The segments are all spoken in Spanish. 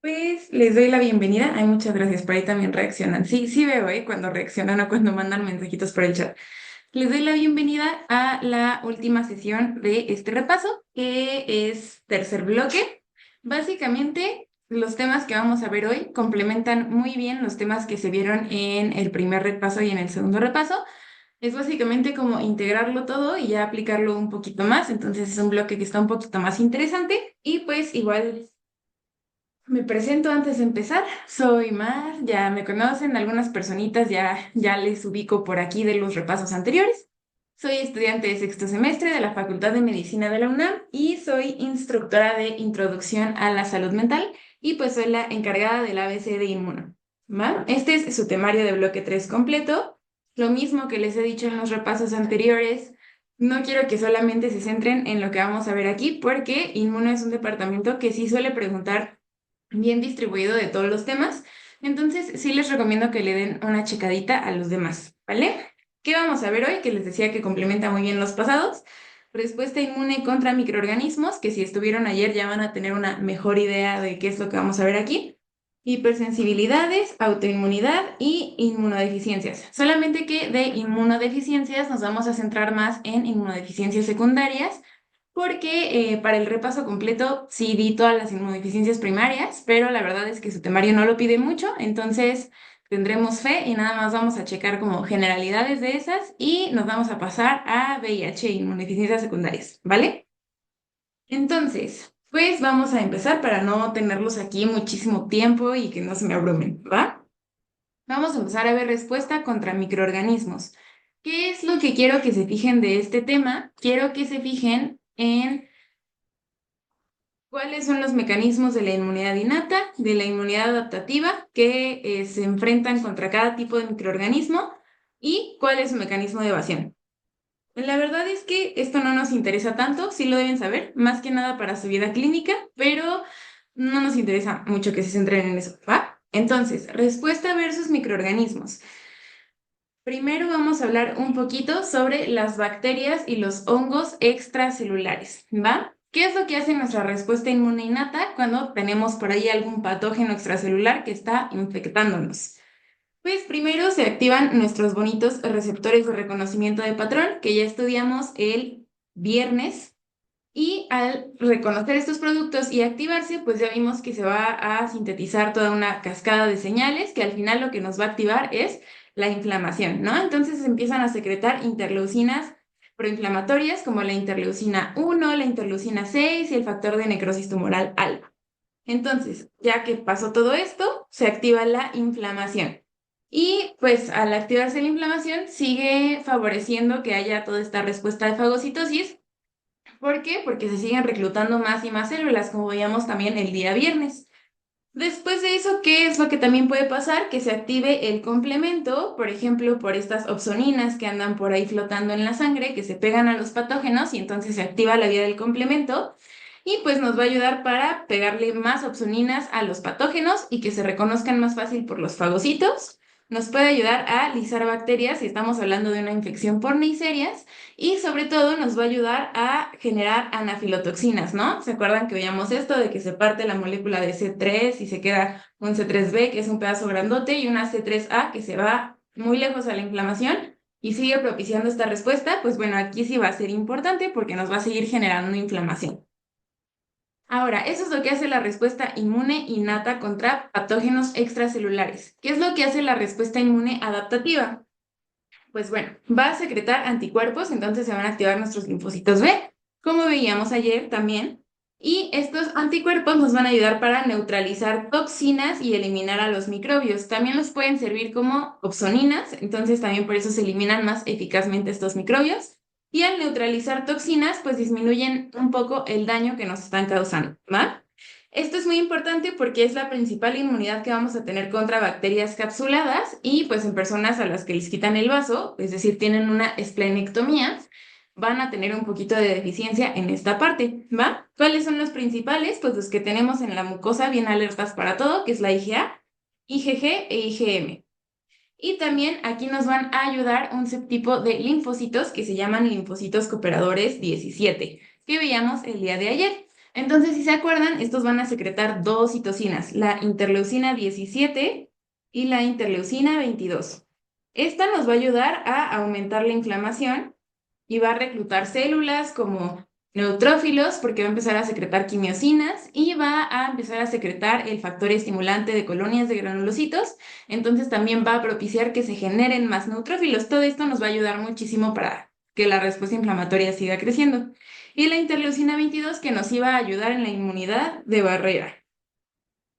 Pues les doy la bienvenida. Ay, muchas gracias. Por ahí también reaccionan. Sí, sí veo, cuando reaccionan o cuando mandan mensajitos por el chat. Les doy la bienvenida a la última sesión de este repaso, que es tercer bloque. Básicamente, los temas que vamos a ver hoy complementan muy bien los temas que se vieron en el primer repaso y en el segundo repaso. Es básicamente como integrarlo todo y ya aplicarlo un poquito más. Entonces es un bloque que está un poquito más interesante y pues igual. Me presento antes de empezar. Soy Mar, ya me conocen, algunas personitas ya les ubico por aquí de los repasos anteriores. Soy estudiante de sexto semestre de la Facultad de Medicina de la UNAM y soy instructora de Introducción a la Salud Mental y pues soy la encargada del ABC de Inmuno. ¿Va? Este es su temario de bloque 3 completo. Lo mismo que les he dicho en los repasos anteriores, no quiero que solamente se centren en lo que vamos a ver aquí porque Inmuno es un departamento que sí suele preguntar bien distribuido de todos los temas. Entonces, sí les recomiendo que le den una checadita a los demás, ¿vale? ¿Qué vamos a ver hoy? Que les decía que complementa muy bien los pasados. Respuesta inmune contra microorganismos, que si estuvieron ayer ya van a tener una mejor idea de qué es lo que vamos a ver aquí. Hipersensibilidades, autoinmunidad y inmunodeficiencias. Solamente que de inmunodeficiencias nos vamos a centrar más en inmunodeficiencias secundarias porque para el repaso completo sí di todas las inmunodeficiencias primarias, pero la verdad es que su temario no lo pide mucho, entonces tendremos fe y nada más vamos a checar como generalidades de esas y nos vamos a pasar a VIH e inmunodeficiencias secundarias, ¿vale? Entonces, pues vamos a empezar para no tenerlos aquí muchísimo tiempo y que no se me abrumen, ¿va? Vamos a empezar a ver respuesta contra microorganismos. ¿Qué es lo que quiero que se fijen de este tema? Quiero que se fijen en ¿cuáles son los mecanismos de la inmunidad innata, de la inmunidad adaptativa que se enfrentan contra cada tipo de microorganismo y cuál es su mecanismo de evasión? La verdad es que esto no nos interesa tanto, sí lo deben saber, más que nada para su vida clínica, pero no nos interesa mucho que se centren en eso, ¿va? Entonces, respuesta versus microorganismos. Primero vamos a hablar un poquito sobre las bacterias y los hongos extracelulares, ¿va? ¿Qué es lo que hace nuestra respuesta inmune innata cuando tenemos por ahí algún patógeno extracelular que está infectándonos? Pues primero se activan nuestros bonitos receptores de reconocimiento de patrón que ya estudiamos el viernes y al reconocer estos productos y activarse, pues ya vimos que se va a sintetizar toda una cascada de señales que al final lo que nos va a activar es la inflamación, ¿no? Entonces se empiezan a secretar interleucinas proinflamatorias como la interleucina 1, la interleucina 6 y el factor de necrosis tumoral alfa. Entonces, ya que pasó todo esto, se activa la inflamación. Y pues al activarse la inflamación, sigue favoreciendo que haya toda esta respuesta de fagocitosis. ¿Por qué? Porque se siguen reclutando más y más células, como veíamos también el día viernes. Después de eso, ¿qué es lo que también puede pasar? Que se active el complemento, por ejemplo, por estas opsoninas que andan por ahí flotando en la sangre, que se pegan a los patógenos y entonces se activa la vía del complemento y pues nos va a ayudar para pegarle más opsoninas a los patógenos y que se reconozcan más fácil por los fagocitos. Nos puede ayudar a lisar bacterias si estamos hablando de una infección por neiserias y sobre todo nos va a ayudar a generar anafilotoxinas, ¿no? ¿Se acuerdan que veíamos esto de que se parte la molécula de C3 y se queda un C3b, que es un pedazo grandote, y una C3a que se va muy lejos a la inflamación y sigue propiciando esta respuesta? Pues bueno, aquí sí va a ser importante porque nos va a seguir generando inflamación. Ahora, eso es lo que hace la respuesta inmune innata contra patógenos extracelulares. ¿Qué es lo que hace la respuesta inmune adaptativa? Pues bueno, va a secretar anticuerpos, entonces se van a activar nuestros linfocitos B, como veíamos ayer también. Y estos anticuerpos nos van a ayudar para neutralizar toxinas y eliminar a los microbios. También los pueden servir como opsoninas, entonces también por eso se eliminan más eficazmente estos microbios. Y al neutralizar toxinas, pues disminuyen un poco el daño que nos están causando, ¿va? Esto es muy importante porque es la principal inmunidad que vamos a tener contra bacterias capsuladas y pues en personas a las que les quitan el vaso, es decir, tienen una esplenectomía, van a tener un poquito de deficiencia en esta parte, ¿va? ¿Cuáles son los principales? Pues los que tenemos en la mucosa bien alertas para todo, que es la IgA, IgG e IgM. Y también aquí nos van a ayudar un subtipo de linfocitos que se llaman linfocitos cooperadores 17, que veíamos el día de ayer. Entonces, si se acuerdan, estos van a secretar dos citocinas, la interleucina 17 y la interleucina 22. Esta nos va a ayudar a aumentar la inflamación y va a reclutar células como neutrófilos porque va a empezar a secretar quimiosinas y va a empezar a secretar el factor estimulante de colonias de granulocitos. Entonces también va a propiciar que se generen más neutrófilos. Todo esto nos va a ayudar muchísimo para que la respuesta inflamatoria siga creciendo. Y la interleucina 22 que nos iba a ayudar en la inmunidad de barrera,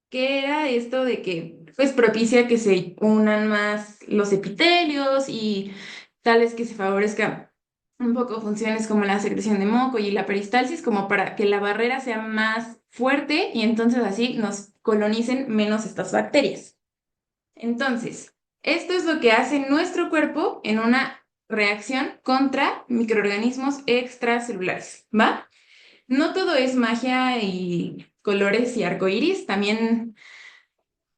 que era esto de que pues propicia que se unan más los epitelios y tal vez que se favorezca un poco funciones como la secreción de moco y la peristalsis, como para que la barrera sea más fuerte y entonces así nos colonicen menos estas bacterias. Entonces, esto es lo que hace nuestro cuerpo en una reacción contra microorganismos extracelulares, ¿va? No todo es magia y colores y arcoíris, también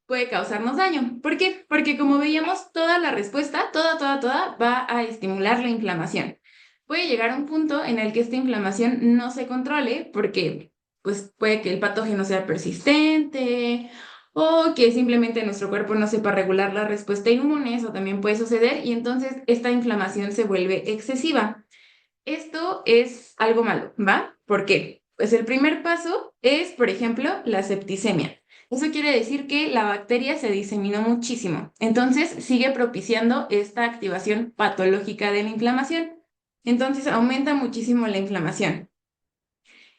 puede causarnos daño. ¿Por qué? Porque como veíamos, toda la respuesta, toda, va a estimular la inflamación. Puede llegar a un punto en el que esta inflamación no se controle porque pues puede que el patógeno sea persistente o que simplemente nuestro cuerpo no sepa regular la respuesta inmune, eso también puede suceder y entonces esta inflamación se vuelve excesiva. Esto es algo malo, ¿va? ¿Por qué? Pues el primer paso es, por ejemplo, la septicemia. Eso quiere decir que la bacteria se diseminó muchísimo, entonces sigue propiciando esta activación patológica de la inflamación. Entonces aumenta muchísimo la inflamación.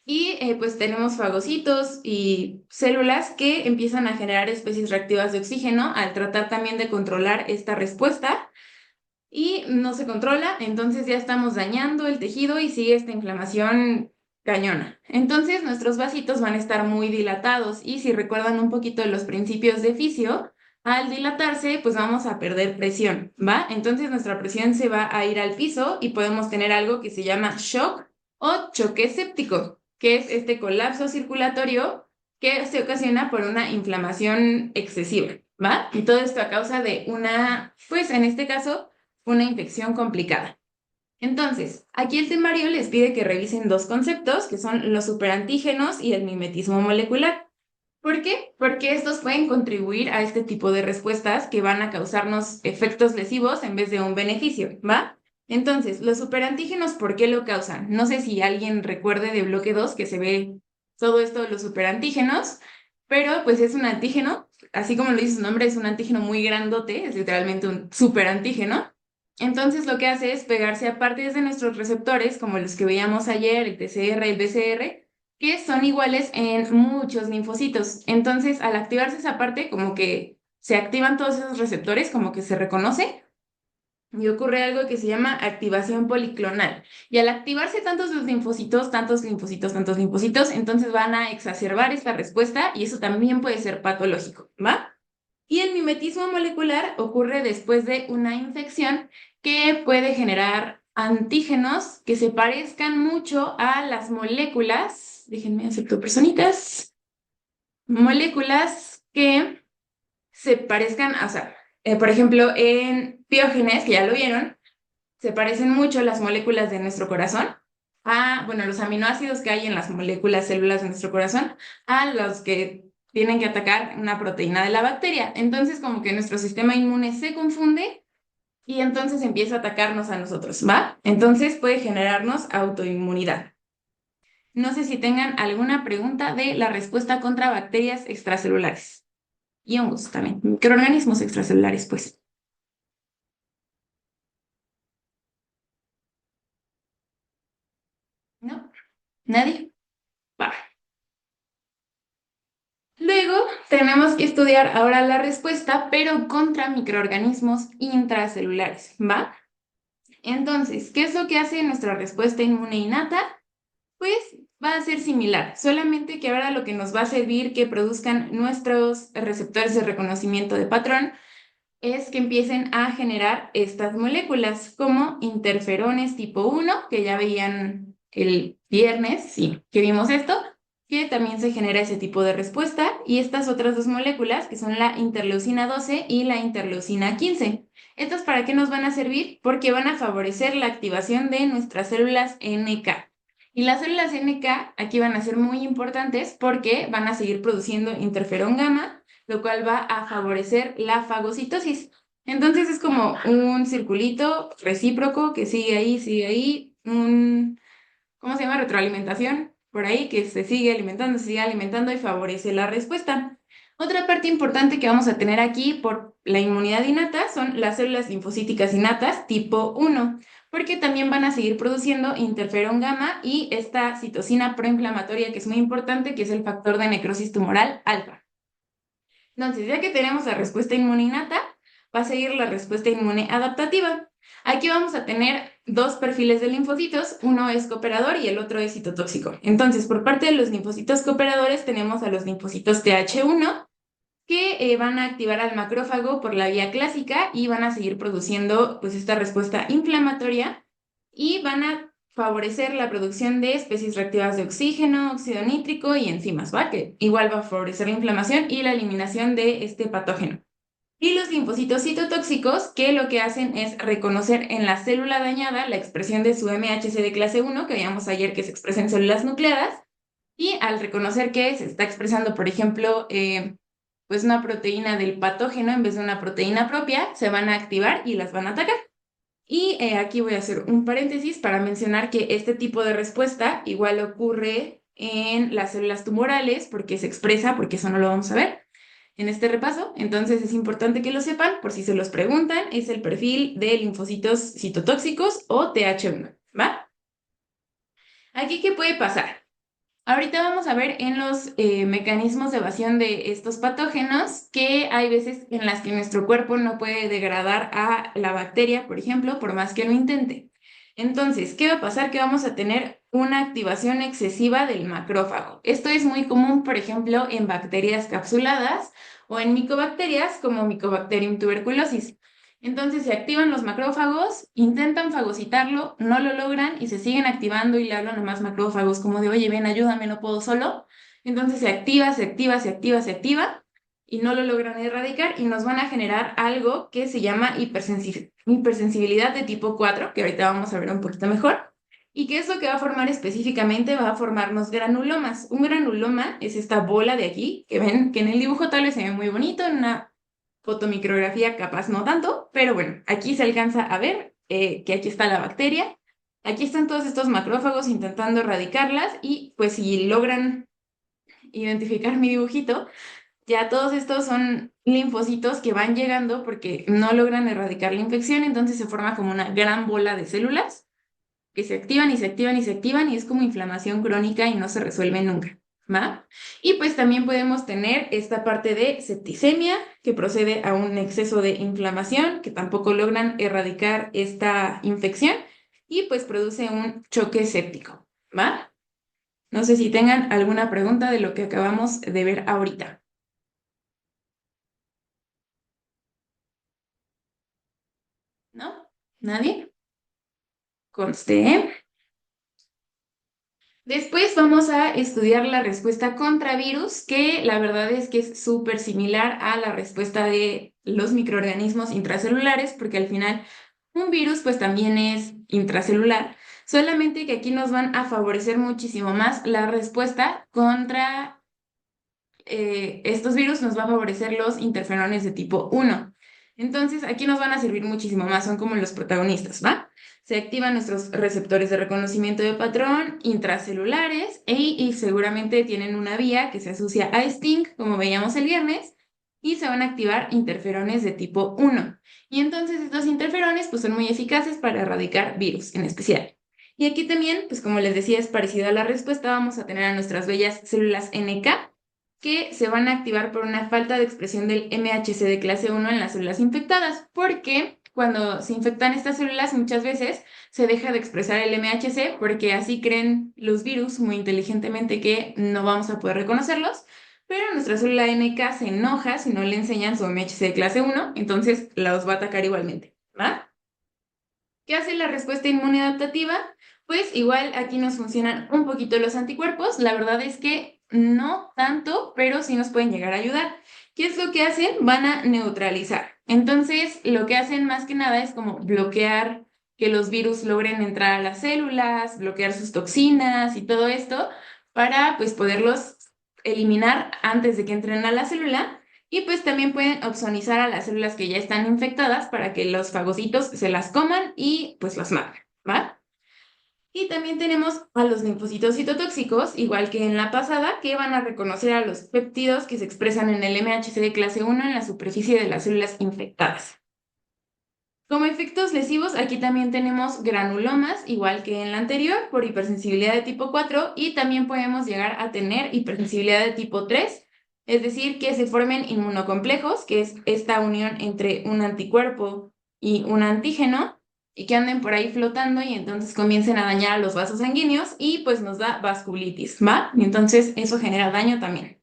Y pues tenemos fagocitos y células que empiezan a generar especies reactivas de oxígeno al tratar también de controlar esta respuesta y no se controla, entonces ya estamos dañando el tejido y sigue esta inflamación cañona. Entonces nuestros vasitos van a estar muy dilatados y si recuerdan un poquito los principios de fisio, al dilatarse pues vamos a perder presión, ¿va? Entonces nuestra presión se va a ir al piso y podemos tener algo que se llama shock o choque séptico, que es este colapso circulatorio que se ocasiona por una inflamación excesiva, ¿va? Y todo esto a causa de una, pues en este caso, una infección complicada. Entonces, aquí el temario les pide que revisen dos conceptos, que son los superantígenos y el mimetismo molecular. ¿Por qué? Porque estos pueden contribuir a este tipo de respuestas que van a causarnos efectos lesivos en vez de un beneficio, ¿va? Entonces, los superantígenos, ¿por qué lo causan? No sé si alguien recuerde de bloque 2 que se ve todo esto de los superantígenos, pero pues es un antígeno, así como lo dice su nombre, es un antígeno muy grandote, es literalmente un superantígeno. Entonces lo que hace es pegarse a partes de nuestros receptores, como los que veíamos ayer, el TCR y el BCR, que son iguales en muchos linfocitos. Entonces, al activarse esa parte, como que se activan todos esos receptores, como que se reconoce, y ocurre algo que se llama activación policlonal. Y al activarse tantos los linfocitos, tantos linfocitos, entonces van a exacerbar esta respuesta y eso también puede ser patológico, ¿va? Y el mimetismo molecular ocurre después de una infección que puede generar antígenos que se parezcan mucho a las moléculas, déjenme acepto personitas, moléculas que se parezcan, o sea, por ejemplo, en Piógenes, que ya lo vieron, se parecen mucho las moléculas de nuestro corazón a, bueno, los aminoácidos que hay en las moléculas, células de nuestro corazón, a los que tienen que atacar una proteína de la bacteria. Entonces, como que nuestro sistema inmune se confunde y entonces empieza a atacarnos a nosotros, ¿va? Entonces puede generarnos autoinmunidad. No sé si tengan alguna pregunta de la respuesta contra bacterias extracelulares y hongos también, microorganismos extracelulares, pues. ¿No? ¿Nadie? Va. Luego tenemos que estudiar ahora la respuesta, pero contra microorganismos intracelulares, ¿va? Entonces, ¿qué es lo que hace nuestra respuesta inmune innata? Pues va a ser similar, solamente que ahora lo que nos va a servir que produzcan nuestros receptores de reconocimiento de patrón es que empiecen a generar estas moléculas como interferones tipo 1, que ya veían el viernes, sí, que vimos esto, que también se genera ese tipo de respuesta, y estas otras dos moléculas, que son la interleucina 12 y la interleucina 15. ¿Estas para qué nos van a servir? Porque van a favorecer la activación de nuestras células NK. Y las células NK aquí van a ser muy importantes porque van a seguir produciendo interferón gamma, lo cual va a favorecer la fagocitosis. Entonces es como un circulito recíproco que sigue ahí, ¿cómo se llama? Retroalimentación, por ahí, que se sigue alimentando y favorece la respuesta. Otra parte importante que vamos a tener aquí por la inmunidad innata son las células linfocíticas innatas tipo 1, porque también van a seguir produciendo interferón gamma y esta citocina proinflamatoria que es muy importante, que es el factor de necrosis tumoral alfa. Entonces, ya que tenemos la respuesta inmune innata, va a seguir la respuesta inmune adaptativa. Aquí vamos a tener dos perfiles de linfocitos, uno es cooperador y el otro es citotóxico. Entonces, por parte de los linfocitos cooperadores tenemos a los linfocitos Th1, que van a activar al macrófago por la vía clásica y van a seguir produciendo pues esta respuesta inflamatoria y van a favorecer la producción de especies reactivas de oxígeno, óxido nítrico y enzimas, ¿va? Que igual va a favorecer la inflamación y la eliminación de este patógeno. Y los linfocitos citotóxicos, que lo que hacen es reconocer en la célula dañada la expresión de su MHC de clase 1, que veíamos ayer que se expresa en células nucleadas, y al reconocer que se está expresando, por ejemplo, pues una proteína del patógeno en vez de una proteína propia, se van a activar y las van a atacar. Y aquí voy a hacer un paréntesis para mencionar que este tipo de respuesta igual ocurre en las células tumorales porque se expresa, porque eso no lo vamos a ver en este repaso. Entonces es importante que lo sepan por si se los preguntan, es el perfil de linfocitos citotóxicos o Th1, ¿va? Aquí, ¿qué puede pasar? Ahorita vamos a ver en los mecanismos de evasión de estos patógenos que hay veces en las que nuestro cuerpo no puede degradar a la bacteria, por ejemplo, por más que lo intente. Entonces, ¿qué va a pasar? Que vamos a tener una activación excesiva del macrófago. Esto es muy común, por ejemplo, en bacterias capsuladas o en micobacterias como Mycobacterium tuberculosis. Entonces se activan los macrófagos, intentan fagocitarlo, no lo logran y se siguen activando y le hablan a más macrófagos como de, oye, ven, ayúdame, no puedo solo. Entonces se activa y no lo logran erradicar y nos van a generar algo que se llama hipersensibilidad de tipo 4, que ahorita vamos a ver un poquito mejor. ¿Y qué es lo que va a formar específicamente? Va a formarnos granulomas. Un granuloma es esta bola de aquí, que ven que en el dibujo tal vez se ve muy bonito, en una fotomicrografía capaz no tanto, pero bueno, aquí se alcanza a ver que aquí está la bacteria, aquí están todos estos macrófagos intentando erradicarlas y pues si logran identificar mi dibujito, ya todos estos son linfocitos que van llegando porque no logran erradicar la infección, entonces se forma como una gran bola de células que se activan y se activan y se activan y es como inflamación crónica y no se resuelve nunca, ¿va? Y pues también podemos tener esta parte de septicemia que procede a un exceso de inflamación que tampoco logran erradicar esta infección y pues produce un choque séptico, ¿va? No sé si tengan alguna pregunta de lo que acabamos de ver ahorita, ¿no? ¿Nadie? Conste, ¿eh? Después vamos a estudiar la respuesta contra virus, que la verdad es que es súper similar a la respuesta de los microorganismos intracelulares, porque al final un virus pues también es intracelular, solamente que aquí nos van a favorecer muchísimo más la respuesta contra estos virus, nos va a favorecer los interferones de tipo 1. Entonces, aquí nos van a servir muchísimo más, son como los protagonistas, ¿va? Se activan nuestros receptores de reconocimiento de patrón intracelulares y seguramente tienen una vía que se asocia a STING, como veíamos el viernes, y se van a activar interferones de tipo 1. Y entonces estos interferones pues, son muy eficaces para erradicar virus en especial. Y aquí también, pues como les decía, es parecido a la respuesta, vamos a tener a nuestras bellas células NK, que se van a activar por una falta de expresión del MHC de clase 1 en las células infectadas, porque cuando se infectan estas células muchas veces se deja de expresar el MHC porque así creen los virus muy inteligentemente que no vamos a poder reconocerlos, pero nuestra célula NK se enoja si no le enseñan su MHC de clase 1, entonces los va a atacar igualmente, ¿va? ¿Qué hace la respuesta inmune adaptativa? Pues igual aquí nos funcionan un poquito los anticuerpos. La verdad es que no tanto, pero sí nos pueden llegar a ayudar. ¿Qué es lo que hacen? Van a neutralizar. Entonces, lo que hacen más que nada es como bloquear que los virus logren entrar a las células, bloquear sus toxinas y todo esto para pues poderlos eliminar antes de que entren a la célula. Y pues también pueden opsonizar a las células que ya están infectadas para que los fagocitos se las coman y pues las maten, ¿va? Y también tenemos a los linfocitos citotóxicos, igual que en la pasada, que van a reconocer a los péptidos que se expresan en el MHC de clase 1 en la superficie de las células infectadas. Como efectos lesivos, aquí también tenemos granulomas, igual que en la anterior, por hipersensibilidad de tipo 4, y también podemos llegar a tener hipersensibilidad de tipo 3, es decir, que se formen inmunocomplejos, que es esta unión entre un anticuerpo y un antígeno, y que anden por ahí flotando y entonces comiencen a dañar a los vasos sanguíneos y pues nos da vasculitis, ¿va? Y entonces eso genera daño también.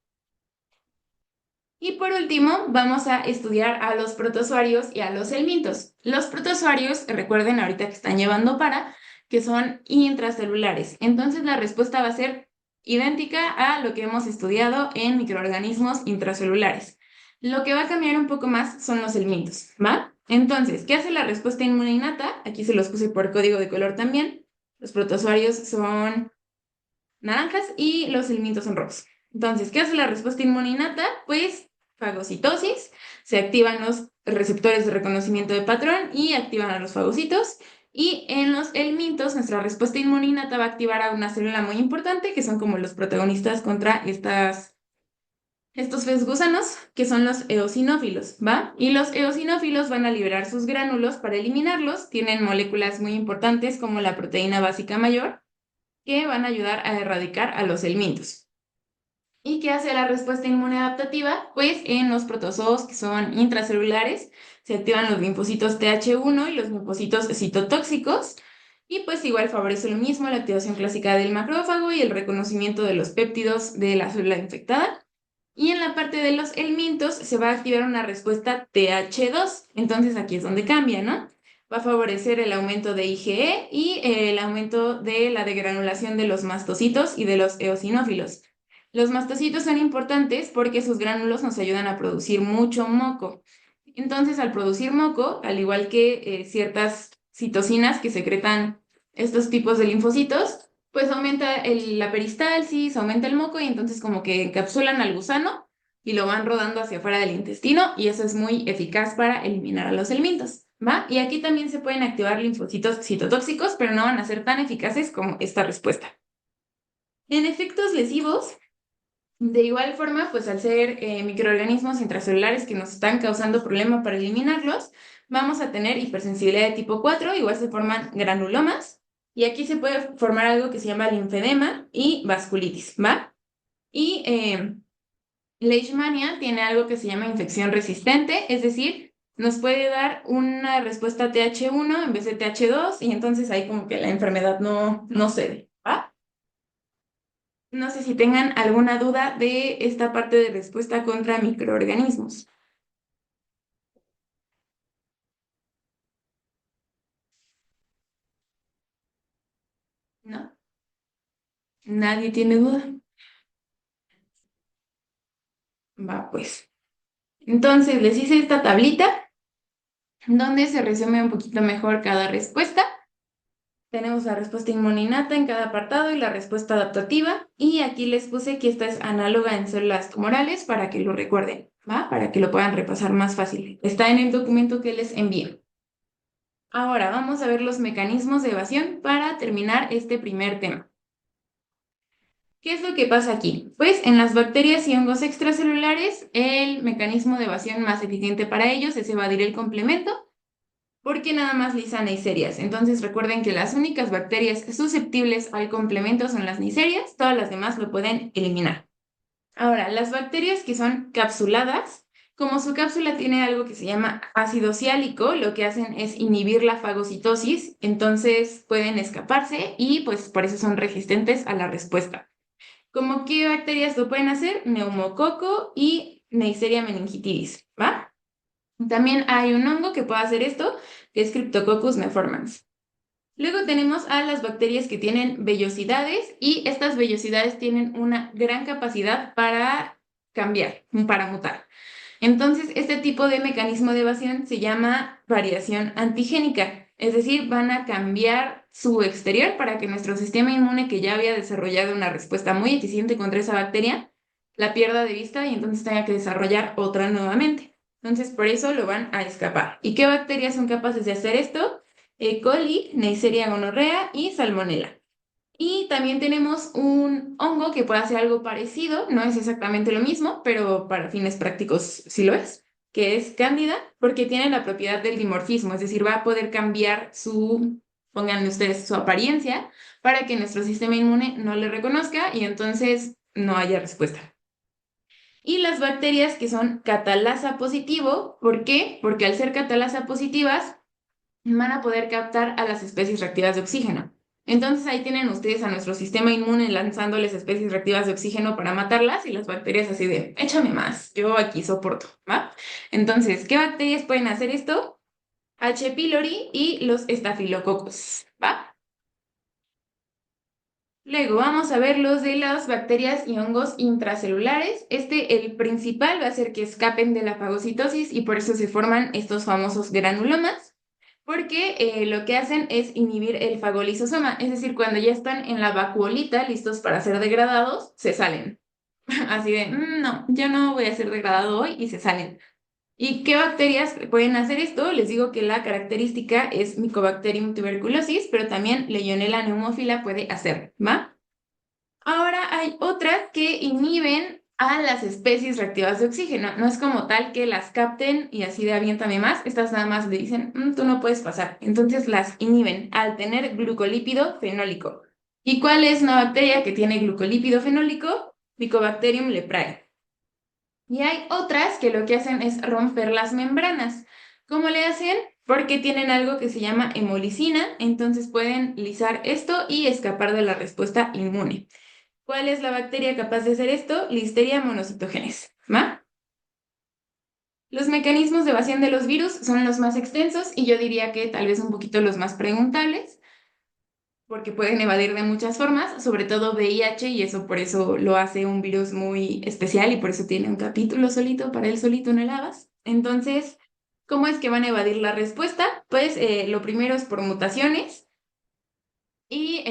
Y por último, vamos a estudiar a los protozoarios y a los helmintos. Los protozoarios, recuerden ahorita que están llevando que son intracelulares. Entonces la respuesta va a ser idéntica a lo que hemos estudiado en microorganismos intracelulares. Lo que va a cambiar un poco más son los helmintos, ¿va? Entonces, ¿qué hace la respuesta inmune innata? Aquí se los puse por código de color también. Los protozoarios son naranjas y los helmintos son rojos. Entonces, ¿qué hace la respuesta inmune innata? Pues fagocitosis, se activan los receptores de reconocimiento de patrón y activan a los fagocitos. Y en los helmintos, nuestra respuesta inmune innata va a activar a una célula muy importante, que son como los protagonistas contra estos fez gusanos, que son los eosinófilos, ¿va? Y los eosinófilos van a liberar sus gránulos para eliminarlos. Tienen moléculas muy importantes como la proteína básica mayor, que van a ayudar a erradicar a los helmintos. ¿Y qué hace la respuesta inmune adaptativa? Pues en los protozoos que son intracelulares se activan los linfocitos Th1 y los linfocitos citotóxicos y pues igual favorece lo mismo la activación clásica del macrófago y el reconocimiento de los péptidos de la célula infectada. Y en la parte de los helmintos se va a activar una respuesta Th2, entonces aquí es donde cambia, ¿no? Va a favorecer el aumento de IgE y el aumento de la degranulación de los mastocitos y de los eosinófilos. Los mastocitos son importantes porque sus gránulos nos ayudan a producir mucho moco. Entonces, al producir moco, al igual que ciertas citocinas que secretan estos tipos de linfocitos, pues aumenta la peristalsis, aumenta el moco y entonces como que encapsulan al gusano y lo van rodando hacia afuera del intestino y eso es muy eficaz para eliminar a los helmintos, ¿va? Y aquí también se pueden activar linfocitos citotóxicos, pero no van a ser tan eficaces como esta respuesta. En efectos lesivos, de igual forma, pues al ser microorganismos intracelulares que nos están causando problema para eliminarlos, vamos a tener hipersensibilidad de tipo 4, igual se forman granulomas, y aquí se puede formar algo que se llama linfedema y vasculitis, ¿va? Y Leishmania tiene algo que se llama infección resistente, es decir, nos puede dar una respuesta Th1 en vez de Th2, y entonces ahí como que la enfermedad no cede, ¿va? No sé si tengan alguna duda de esta parte de respuesta contra microorganismos. ¿No? ¿Nadie tiene duda? Va, pues. Entonces, les hice esta tablita donde se resume un poquito mejor cada respuesta. Tenemos la respuesta inmuninata en cada apartado y la respuesta adaptativa. Y aquí les puse que esta es análoga en células tumorales para que lo recuerden, ¿va? Para que lo puedan repasar más fácil. Está en el documento que les envío. Ahora vamos a ver los mecanismos de evasión para terminar este primer tema. ¿Qué es lo que pasa aquí? Pues en las bacterias y hongos extracelulares, el mecanismo de evasión más eficiente para ellos es evadir el complemento, porque nada más lisan neiserias. Entonces recuerden que las únicas bacterias susceptibles al complemento son las neiserias, todas las demás lo pueden eliminar. Ahora, las bacterias que son capsuladas, como su cápsula tiene algo que se llama ácido ciálico, lo que hacen es inhibir la fagocitosis, entonces pueden escaparse y pues por eso son resistentes a la respuesta. ¿Cómo qué bacterias lo pueden hacer? Neumococo y Neisseria meningitidis, ¿va? También hay un hongo que puede hacer esto, que es Cryptococcus neformans. Luego tenemos a las bacterias que tienen vellosidades y estas vellosidades tienen una gran capacidad para cambiar, para mutar. Entonces, este tipo de mecanismo de evasión se llama variación antigénica. Es decir, van a cambiar su exterior para que nuestro sistema inmune, que ya había desarrollado una respuesta muy eficiente contra esa bacteria, la pierda de vista y entonces tenga que desarrollar otra nuevamente. Entonces, por eso lo van a escapar. ¿Y qué bacterias son capaces de hacer esto? E. coli, Neisseria gonorrea y Salmonella. Y también tenemos un hongo que puede hacer algo parecido, no es exactamente lo mismo, pero para fines prácticos sí lo es, que es Cándida, porque tiene la propiedad del dimorfismo, es decir, va a poder cambiar pónganle ustedes, su apariencia para que nuestro sistema inmune no le reconozca y entonces no haya respuesta. Y las bacterias que son catalasa positivo, ¿por qué? Porque al ser catalasa positivas, van a poder captar a las especies reactivas de oxígeno. Entonces ahí tienen ustedes a nuestro sistema inmune lanzándoles especies reactivas de oxígeno para matarlas y las bacterias así de, échame más, yo aquí soporto, ¿va? Entonces, ¿qué bacterias pueden hacer esto? H. pylori y los estafilococos, ¿va? Luego vamos a ver los de las bacterias y hongos intracelulares. El principal va a ser que escapen de la fagocitosis y por eso se forman estos famosos granulomas, porque lo que hacen es inhibir el fagolisosoma, es decir, cuando ya están en la vacuolita listos para ser degradados, se salen. Así de, no, yo no voy a ser degradado hoy y se salen. ¿Y qué bacterias pueden hacer esto? Les digo que la característica es Mycobacterium tuberculosis, pero también Legionella pneumófila puede hacer, ¿va? Ahora hay otras que inhiben a las especies reactivas de oxígeno. No es como tal que las capten y así de aviéntame más. Estas nada más le dicen, tú no puedes pasar. Entonces las inhiben al tener glucolípido fenólico. ¿Y cuál es una bacteria que tiene glucolípido fenólico? Mycobacterium leprae. Y hay otras que lo que hacen es romper las membranas. ¿Cómo le hacen? Porque tienen algo que se llama hemolicina, entonces pueden lisar esto y escapar de la respuesta inmune. ¿Cuál es la bacteria capaz de hacer esto? Listeria monocytogenes. ¿Va? Los mecanismos de evasión de los virus son los más extensos y yo diría que tal vez un poquito los más preguntables, porque pueden evadir de muchas formas, sobre todo VIH, y eso por eso lo hace un virus muy especial y por eso tiene un capítulo solito para él solito en el Abas. Entonces, ¿cómo es que van a evadir la respuesta? Pues lo primero es por mutaciones. Y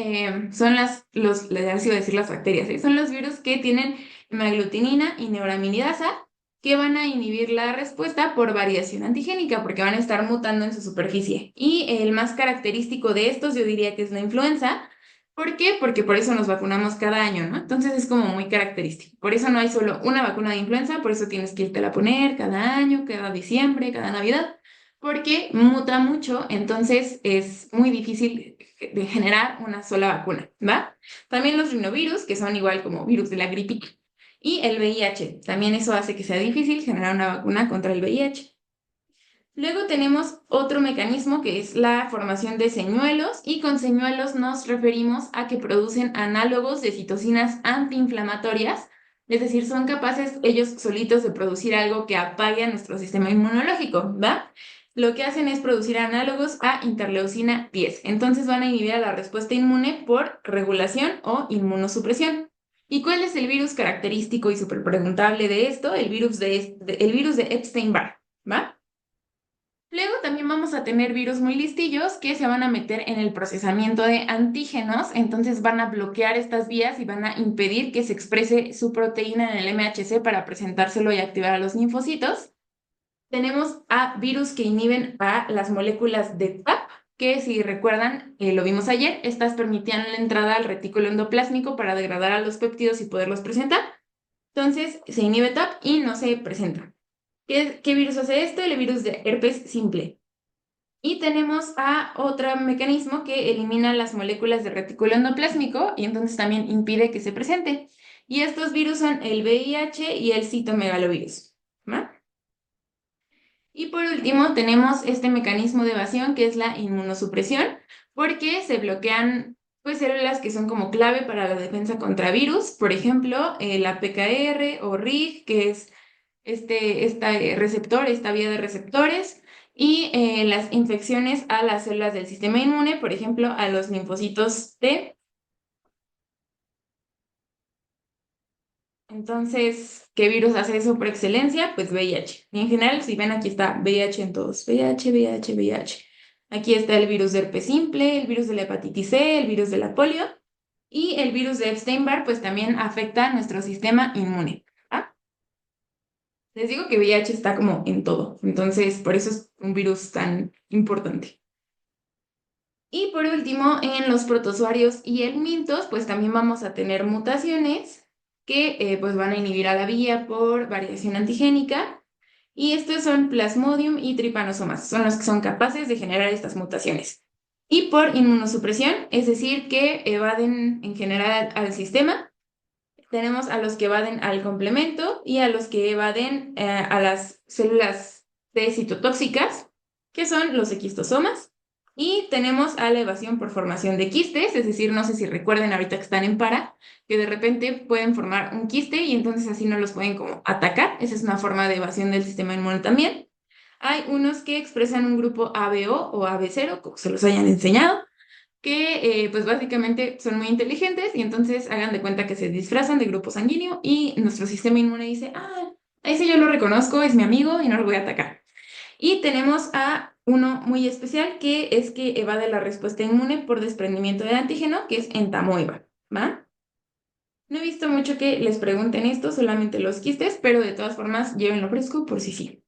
son les iba a decir las bacterias, ¿eh? Son los virus que tienen hemaglutinina y neuraminidasa que van a inhibir la respuesta por variación antigénica, porque van a estar mutando en su superficie. Y el más característico de estos, yo diría que es la influenza. ¿Por qué? Porque por eso nos vacunamos cada año, ¿no? Entonces es como muy característico. Por eso no hay solo una vacuna de influenza, por eso tienes que irte a poner cada año, cada diciembre, cada Navidad porque muta mucho, entonces es muy difícil de generar una sola vacuna, ¿va? También los rinovirus, que son igual como virus de la gripita, y el VIH. También eso hace que sea difícil generar una vacuna contra el VIH. Luego tenemos otro mecanismo que es la formación de señuelos y con señuelos nos referimos a que producen análogos de citocinas antiinflamatorias, es decir, son capaces ellos solitos de producir algo que apague a nuestro sistema inmunológico, ¿va? Lo que hacen es producir análogos a interleucina 10. Entonces van a inhibir a la respuesta inmune por regulación o inmunosupresión. ¿Y cuál es el virus característico y súper preguntable de esto? El virus de Epstein-Barr, ¿va? Luego también vamos a tener virus muy listillos que se van a meter en el procesamiento de antígenos, entonces van a bloquear estas vías y van a impedir que se exprese su proteína en el MHC para presentárselo y activar a los linfocitos. Tenemos a virus que inhiben a las moléculas de TAP, que si recuerdan, lo vimos ayer, estas permitían la entrada al retículo endoplásmico para degradar a los péptidos y poderlos presentar. Entonces se inhibe TAP y no se presenta. ¿Qué virus hace esto? El virus de herpes simple. Y tenemos a otro mecanismo que elimina las moléculas de retículo endoplásmico y entonces también impide que se presente. Y estos virus son el VIH y el citomegalovirus. ¿Va? Y por último tenemos este mecanismo de evasión que es la inmunosupresión, porque se bloquean pues células que son como clave para la defensa contra virus, por ejemplo, la PKR o RIG, que es receptor, esta vía de receptores, y las infecciones a las células del sistema inmune, por ejemplo, a los linfocitos T. Entonces, ¿qué virus hace eso por excelencia? Pues VIH. Y en general, si ven aquí está VIH en todos. VIH, VIH, VIH. Aquí está el virus de herpes simple, el virus de la hepatitis C, el virus de la polio y el virus de Epstein-Barr, pues también afecta a nuestro sistema inmune. ¿Va? Les digo que VIH está como en todo, entonces por eso es un virus tan importante. Y por último, en los protozoarios y el mintos, pues también vamos a tener mutaciones que pues van a inhibir a la vía por variación antigénica. Y estos son Plasmodium y Trypanosomas, son los que son capaces de generar estas mutaciones. Y por inmunosupresión, es decir, que evaden en general al sistema. Tenemos a los que evaden al complemento y a los que evaden a las células T citotóxicas, que son los equistosomas. Y tenemos a la evasión por formación de quistes, es decir, no sé si recuerden ahorita que están en para, que de repente pueden formar un quiste y entonces así no los pueden como atacar. Esa es una forma de evasión del sistema inmune también. Hay unos que expresan un grupo ABO o AB0, como se los hayan enseñado, que pues básicamente son muy inteligentes y entonces hagan de cuenta que se disfrazan de grupo sanguíneo y nuestro sistema inmune dice, ah, a ese yo lo reconozco, es mi amigo y no lo voy a atacar. Y tenemos a uno muy especial que es que evade la respuesta inmune por desprendimiento de antígeno, que es entamoeba, ¿va? No he visto mucho que les pregunten esto, solamente los quistes, pero de todas formas llévenlo fresco por si sí.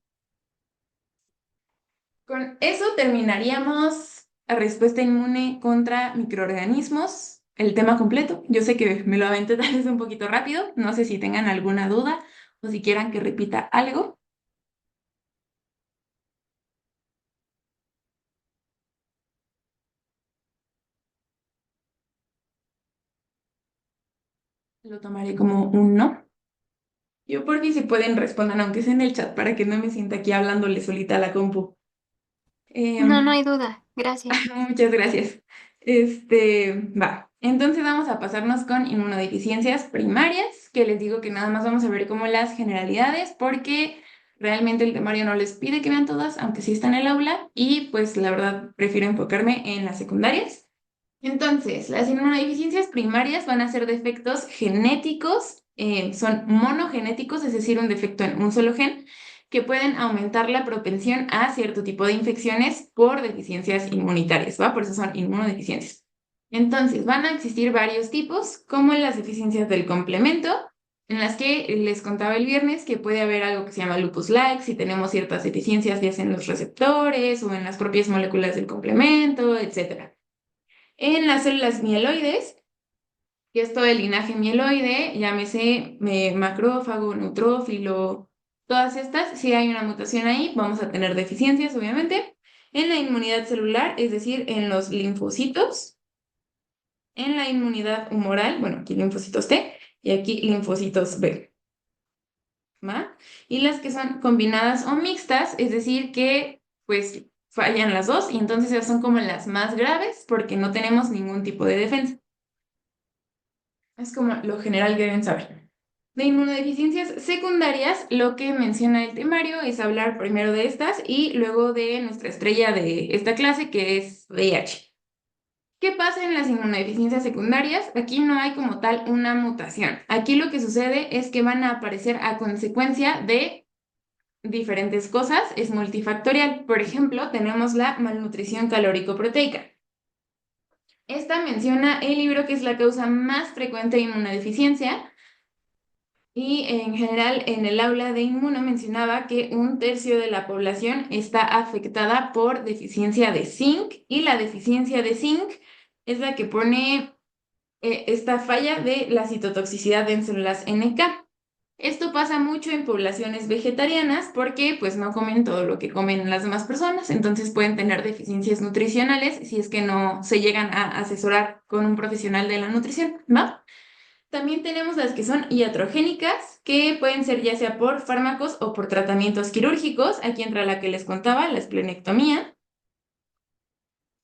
Con eso terminaríamos a respuesta inmune contra microorganismos, el tema completo. Yo sé que me lo aventé tal vez un poquito rápido, no sé si tengan alguna duda o si quieran que repita algo. Lo tomaré como un no. Yo por fin si pueden respondan, aunque sea en el chat, para que no me sienta aquí hablándole solita a la compu. No, no Em, hay duda. Gracias. Muchas gracias. Va. Entonces vamos a pasarnos con inmunodeficiencias primarias, que les digo que nada más vamos a ver como las generalidades, porque realmente el temario no les pide que vean todas, aunque sí está en el aula, y pues la verdad prefiero enfocarme en las secundarias. Entonces, las inmunodeficiencias primarias van a ser defectos genéticos, son monogenéticos, es decir, un defecto en un solo gen, que pueden aumentar la propensión a cierto tipo de infecciones por deficiencias inmunitarias, ¿va? Por eso son inmunodeficiencias. Entonces, van a existir varios tipos, como las deficiencias del complemento, en las que les contaba el viernes que puede haber algo que se llama lupus-like, si tenemos ciertas deficiencias ya sea en los receptores o en las propias moléculas del complemento, etcétera. En las células mieloides, que es todo el linaje mieloide, llámese macrófago, neutrófilo, todas estas, si hay una mutación ahí, vamos a tener deficiencias, obviamente. En la inmunidad celular, es decir, en los linfocitos, en la inmunidad humoral, bueno, aquí linfocitos T y aquí linfocitos B, ¿va? Y las que son combinadas o mixtas, es decir, que pues fallan las dos y entonces esas son como las más graves porque no tenemos ningún tipo de defensa. Es como lo general que deben saber. De inmunodeficiencias secundarias, lo que menciona el temario es hablar primero de estas y luego de nuestra estrella de esta clase, que es VIH. ¿Qué pasa en las inmunodeficiencias secundarias? Aquí no hay como tal una mutación. Aquí lo que sucede es que van a aparecer a consecuencia de diferentes cosas, es multifactorial. Por ejemplo, tenemos la malnutrición calórico-proteica. Esta menciona el libro que es la causa más frecuente de inmunodeficiencia. Y en general, en el aula de inmuno mencionaba que un tercio de la población está afectada por deficiencia de zinc y la deficiencia de zinc es la que pone esta falla de la citotoxicidad en células NK. Esto pasa mucho en poblaciones vegetarianas porque pues no comen todo lo que comen las demás personas, entonces pueden tener deficiencias nutricionales si es que no se llegan a asesorar con un profesional de la nutrición, ¿va? También tenemos las que son iatrogénicas, que pueden ser ya sea por fármacos o por tratamientos quirúrgicos. Aquí entra la que les contaba, la esplenectomía,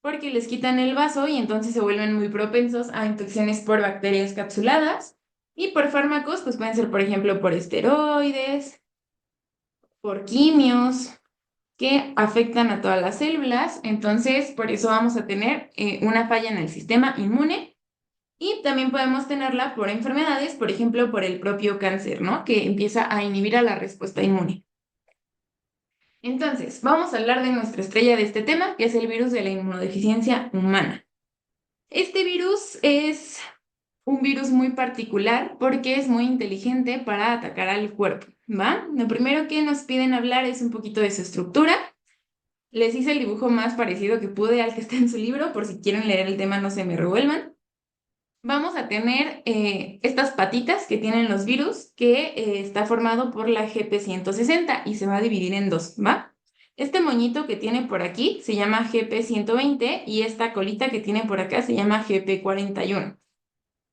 porque les quitan el vaso y entonces se vuelven muy propensos a infecciones por bacterias capsuladas. Y por fármacos, pues pueden ser, por ejemplo, por esteroides, por quimios, que afectan a todas las células. Entonces, por eso vamos a tener una falla en el sistema inmune. Y también podemos tenerla por enfermedades, por ejemplo, por el propio cáncer, ¿no? Que empieza a inhibir a la respuesta inmune. Entonces, vamos a hablar de nuestra estrella de este tema, que es el virus de la inmunodeficiencia humana. Este virus es un virus muy particular porque es muy inteligente para atacar al cuerpo, ¿va? Lo primero que nos piden hablar es un poquito de su estructura. Les hice el dibujo más parecido que pude al que está en su libro, por si quieren leer el tema no se me revuelvan. Vamos a tener estas patitas que tienen los virus, que está formado por la GP160 y se va a dividir en dos, ¿va? Este moñito que tiene por aquí se llama GP120 y esta colita que tiene por acá se llama GP41.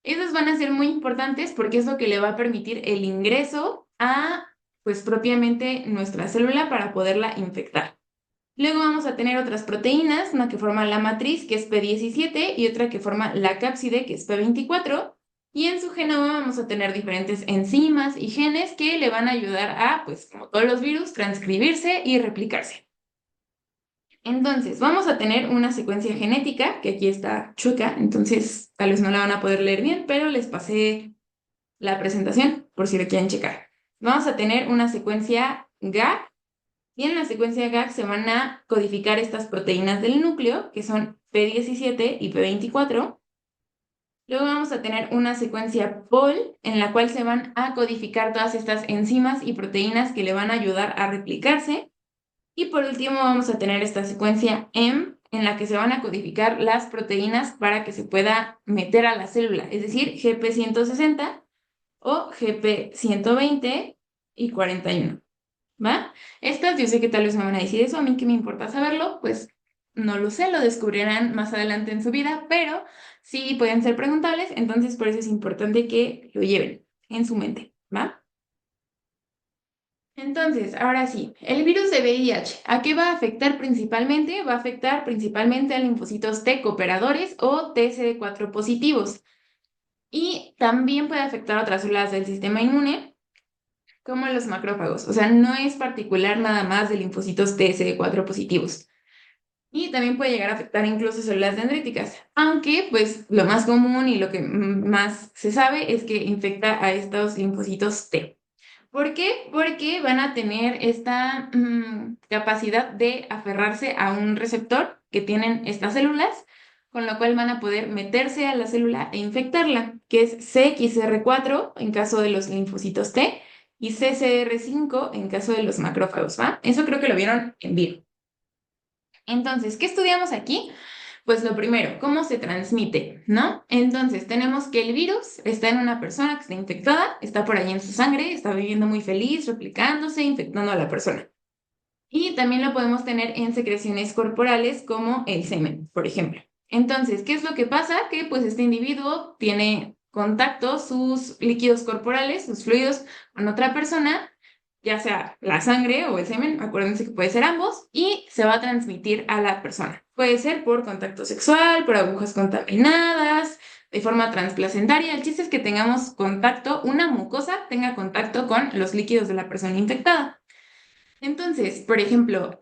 Esos van a ser muy importantes porque es lo que le va a permitir el ingreso a, pues propiamente nuestra célula para poderla infectar. Luego vamos a tener otras proteínas, una que forma la matriz, que es P17, y otra que forma la cápside, que es P24. Y en su genoma vamos a tener diferentes enzimas y genes que le van a ayudar a, pues como todos los virus, transcribirse y replicarse. Entonces, vamos a tener una secuencia genética, que aquí está chueca, entonces tal vez no la van a poder leer bien, pero les pasé la presentación por si lo quieren checar. Vamos a tener una secuencia GA, y en la secuencia GAG se van a codificar estas proteínas del núcleo, que son P17 y P24. Luego vamos a tener una secuencia POL, en la cual se van a codificar todas estas enzimas y proteínas que le van a ayudar a replicarse. Y por último vamos a tener esta secuencia M, en la que se van a codificar las proteínas para que se pueda meter a la célula, es decir, GP160 o GP120 y 41. ¿Va? Estas yo sé que tal vez me van a decir eso, a mí que me importa saberlo, pues no lo sé, lo descubrirán más adelante en su vida, pero sí pueden ser preguntables, entonces por eso es importante que lo lleven en su mente, ¿va? Entonces, ahora sí, el virus de VIH, ¿a qué va a afectar principalmente? Va a afectar principalmente a linfocitos T cooperadores o TCD4 positivos, y también puede afectar a otras células del sistema inmune, como los macrófagos. O sea, no es particular nada más de linfocitos TSD4 positivos. Y también puede llegar a afectar incluso células dendríticas, aunque pues lo más común y lo que más se sabe es que infecta a estos linfocitos T. ¿Por qué? Porque van a tener esta capacidad de aferrarse a un receptor que tienen estas células, con lo cual van a poder meterse a la célula e infectarla, que es CXR4 en caso de los linfocitos T y CCR5 en caso de los macrófagos, ¿va? Eso creo que lo vieron en vivo. Entonces, ¿qué estudiamos aquí? Pues lo primero, ¿cómo se transmite? ¿No? Entonces, tenemos que el virus está en una persona que está infectada, está por ahí en su sangre, está viviendo muy feliz, replicándose, infectando a la persona. Y también lo podemos tener en secreciones corporales como el semen, por ejemplo. Entonces, ¿qué es lo que pasa? Que pues este individuo tiene contacto, sus líquidos corporales, sus fluidos con otra persona, ya sea la sangre o el semen, acuérdense que puede ser ambos, y se va a transmitir a la persona. Puede ser por contacto sexual, por agujas contaminadas, de forma transplacentaria. El chiste es que tengamos contacto, una mucosa tenga contacto con los líquidos de la persona infectada. Entonces, por ejemplo,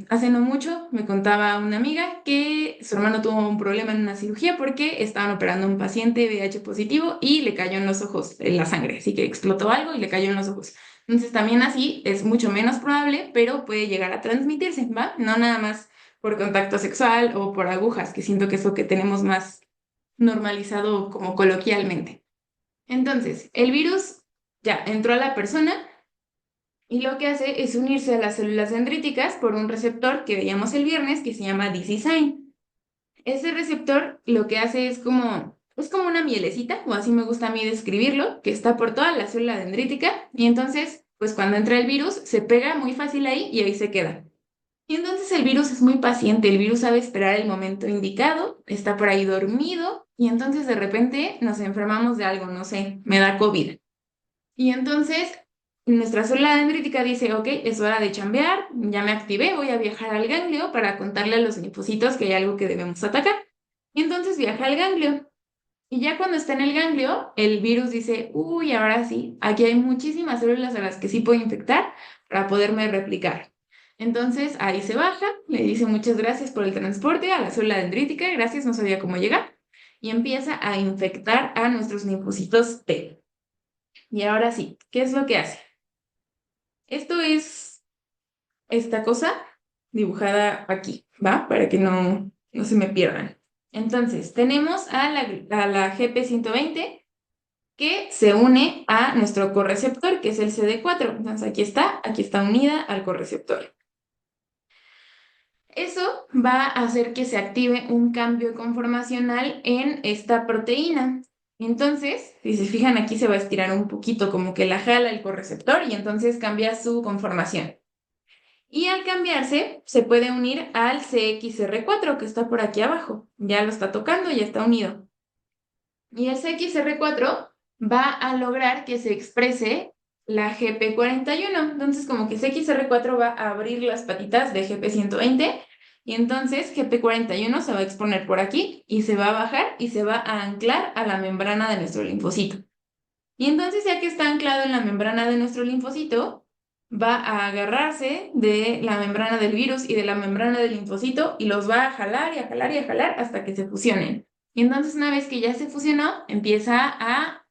hace no mucho me contaba una amiga que su hermano tuvo un problema en una cirugía porque estaban operando a un paciente VIH positivo y le cayó en los ojos la sangre, así que explotó algo y le cayó en los ojos. Entonces, también así es mucho menos probable, pero puede llegar a transmitirse, ¿va? No nada más por contacto sexual o por agujas, que siento que es lo que tenemos más normalizado como coloquialmente. Entonces, el virus ya entró a la persona y lo que hace es unirse a las células dendríticas por un receptor que veíamos el viernes que se llama DC-Sign. Ese receptor lo que hace es como una mielecita, o así me gusta a mí describirlo, que está por toda la célula dendrítica y entonces, pues cuando entra el virus, se pega muy fácil ahí y ahí se queda. Y entonces el virus es muy paciente, el virus sabe esperar el momento indicado, está por ahí dormido y entonces de repente nos enfermamos de algo, no sé, me da COVID. Y entonces nuestra célula dendrítica dice, ok, es hora de chambear, ya me activé, voy a viajar al ganglio para contarle a los linfocitos que hay algo que debemos atacar. Y entonces viaja al ganglio. Y ya cuando está en el ganglio, el virus dice, uy, ahora sí, aquí hay muchísimas células a las que sí puedo infectar para poderme replicar. Entonces ahí se baja, le dice muchas gracias por el transporte a la célula dendrítica, gracias, no sabía cómo llegar, y empieza a infectar a nuestros linfocitos T. Y ahora sí, ¿qué es lo que hace? Esto es esta cosa dibujada aquí, ¿va? Para que no se me pierdan. Entonces, tenemos a la GP120 que se une a nuestro correceptor, que es el CD4. Entonces, aquí está unida al correceptor. Eso va a hacer que se active un cambio conformacional en esta proteína. Entonces, si se fijan, aquí se va a estirar un poquito, como que la jala el correceptor y entonces cambia su conformación. Y al cambiarse, se puede unir al CXR4, que está por aquí abajo. Ya lo está tocando, ya está unido. Y el CXR4 va a lograr que se exprese la GP41. Entonces, como que CXR4 va a abrir las patitas de GP120 y entonces GP41 se va a exponer por aquí y se va a bajar y se va a anclar a la membrana de nuestro linfocito. Y entonces, ya que está anclado en la membrana de nuestro linfocito, va a agarrarse de la membrana del virus y de la membrana del linfocito y los va a jalar y a jalar y a jalar hasta que se fusionen. Y entonces, una vez que ya se fusionó, empieza a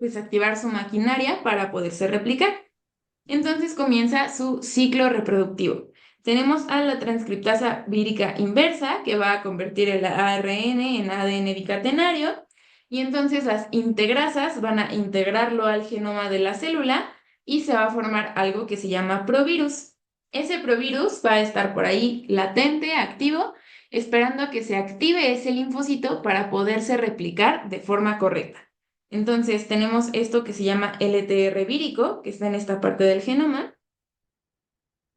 pues, activar su maquinaria para poderse replicar. Entonces comienza su ciclo reproductivo. Tenemos a la transcriptasa vírica inversa, que va a convertir el ARN en ADN bicatenario, y entonces las integrasas van a integrarlo al genoma de la célula y se va a formar algo que se llama provirus. Ese provirus va a estar por ahí latente, activo, esperando a que se active ese linfocito para poderse replicar de forma correcta. Entonces tenemos esto que se llama LTR vírico, que está en esta parte del genoma,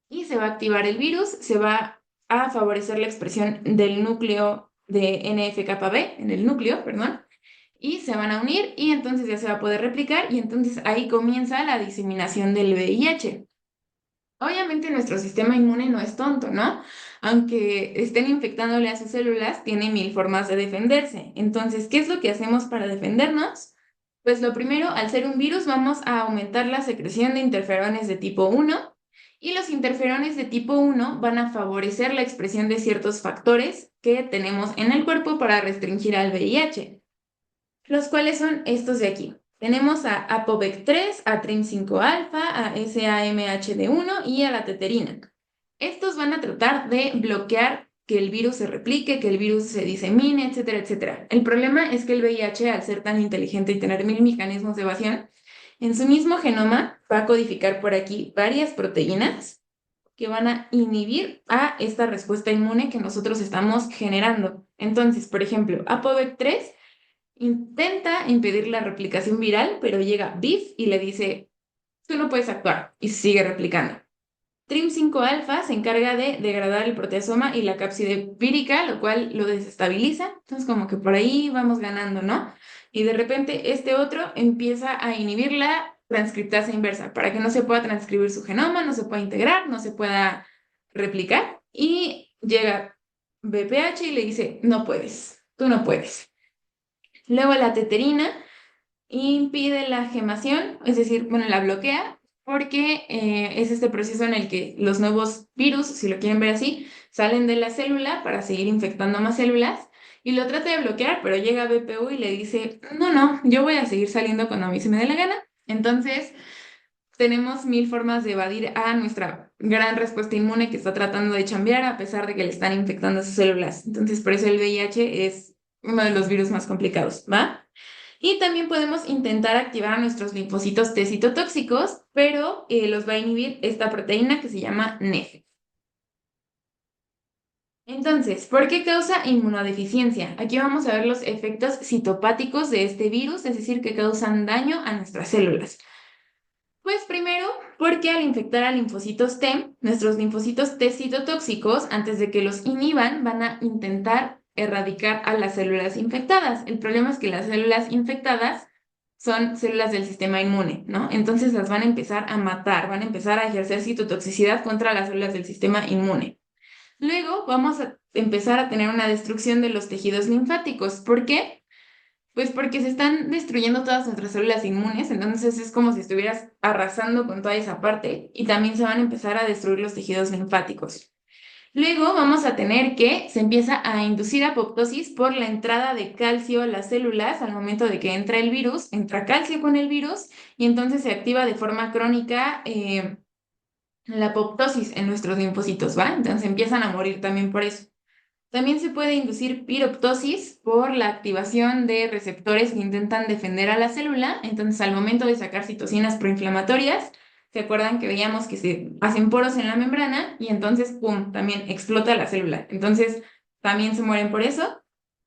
y se va a activar el virus, se va a favorecer la expresión del núcleo de NF-κB, en el núcleo, perdón, y se van a unir y entonces ya se va a poder replicar y entonces ahí comienza la diseminación del VIH. Obviamente nuestro sistema inmune no es tonto, ¿no? Aunque estén infectándole a sus células, tiene mil formas de defenderse. Entonces, ¿qué es lo que hacemos para defendernos? Pues lo primero, al ser un virus, vamos a aumentar la secreción de interferones de tipo 1 y los interferones de tipo 1 van a favorecer la expresión de ciertos factores que tenemos en el cuerpo para restringir al VIH, los cuales son estos de aquí. Tenemos a ApoVec3, a TRIM5-alfa, a SAMHD1 y a la teterina. Estos van a tratar de bloquear que el virus se replique, que el virus se disemine, etcétera, etcétera. El problema es que el VIH, al ser tan inteligente y tener mil mecanismos de evasión, en su mismo genoma va a codificar por aquí varias proteínas que van a inhibir a esta respuesta inmune que nosotros estamos generando. Entonces, por ejemplo, ApoVec3 intenta impedir la replicación viral, pero llega BIF y le dice, tú no puedes actuar, y sigue replicando. TRIM5-alfa se encarga de degradar el proteasoma y la cápside vírica, lo cual lo desestabiliza. Entonces, como que por ahí vamos ganando, ¿no? Y de repente este otro empieza a inhibir la transcriptasa inversa para que no se pueda transcribir su genoma, no se pueda integrar, no se pueda replicar. Y llega BPH y le dice, no puedes, tú no puedes. Luego la teterina impide la gemación, es decir, bueno, la bloquea, porque es este proceso en el que los nuevos virus, si lo quieren ver así, salen de la célula para seguir infectando más células y lo trata de bloquear, pero llega a BPU y le dice, no, yo voy a seguir saliendo cuando a mí se me dé la gana. Entonces, tenemos mil formas de evadir a nuestra gran respuesta inmune que está tratando de chambear a pesar de que le están infectando sus células. Entonces, por eso el VIH es uno de los virus más complicados, ¿va? Y también podemos intentar activar a nuestros linfocitos T citotóxicos, pero los va a inhibir esta proteína que se llama NEF. Entonces, ¿por qué causa inmunodeficiencia? Aquí vamos a ver los efectos citopáticos de este virus, es decir, que causan daño a nuestras células. Pues primero, porque al infectar a linfocitos T, nuestros linfocitos T citotóxicos, antes de que los inhiban, van a intentar erradicar a las células infectadas. El problema es que las células infectadas son células del sistema inmune, ¿no? Entonces las van a empezar a matar, van a empezar a ejercer citotoxicidad contra las células del sistema inmune. Luego vamos a empezar a tener una destrucción de los tejidos linfáticos. ¿Por qué? Pues porque se están destruyendo todas nuestras células inmunes, entonces es como si estuvieras arrasando con toda esa parte y también se van a empezar a destruir los tejidos linfáticos. Luego vamos a tener que se empieza a inducir apoptosis por la entrada de calcio a las células al momento de que entra el virus, entra calcio con el virus y entonces se activa de forma crónica la apoptosis en nuestros linfocitos, ¿va? Entonces empiezan a morir también por eso. También se puede inducir piroptosis por la activación de receptores que intentan defender a la célula. Entonces, al momento de sacar citocinas proinflamatorias, ¿se acuerdan que veíamos que se hacen poros en la membrana y entonces, ¡pum!, también explota la célula? Entonces, también se mueren por eso.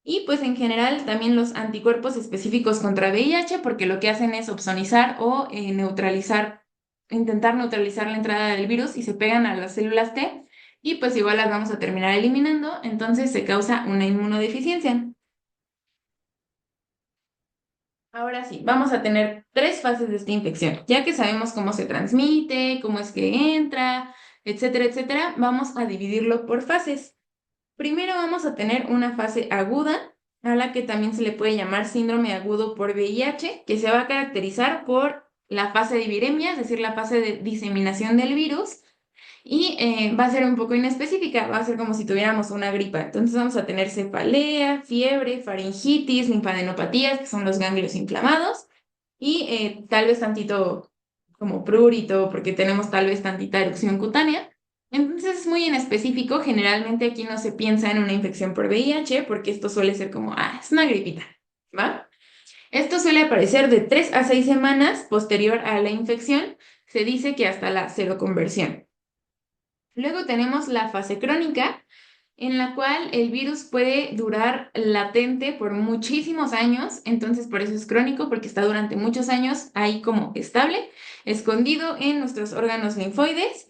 Y pues en general también los anticuerpos específicos contra VIH, porque lo que hacen es opsonizar o neutralizar, intentar neutralizar la entrada del virus y se pegan a las células T y pues igual las vamos a terminar eliminando, entonces se causa una inmunodeficiencia. Ahora sí, vamos a tener tres fases de esta infección. Ya que sabemos cómo se transmite, cómo es que entra, etcétera, etcétera, vamos a dividirlo por fases. Primero vamos a tener una fase aguda, a la que también se le puede llamar síndrome agudo por VIH, que se va a caracterizar por la fase de viremia, es decir, la fase de diseminación del virus, y va a ser un poco inespecífica, va a ser como si tuviéramos una gripa. Entonces vamos a tener cefalea, fiebre, faringitis, linfadenopatías, que son los ganglios inflamados, y tal vez tantito como prurito, porque tenemos tal vez tantita erupción cutánea. Entonces es muy inespecífico, generalmente aquí no se piensa en una infección por VIH, porque esto suele ser como, es una gripita, ¿va? Esto suele aparecer de 3 a 6 semanas posterior a la infección, se dice que hasta la seroconversión. Luego tenemos la fase crónica, en la cual el virus puede durar latente por muchísimos años, entonces por eso es crónico, porque está durante muchos años ahí como estable, escondido en nuestros órganos linfoides,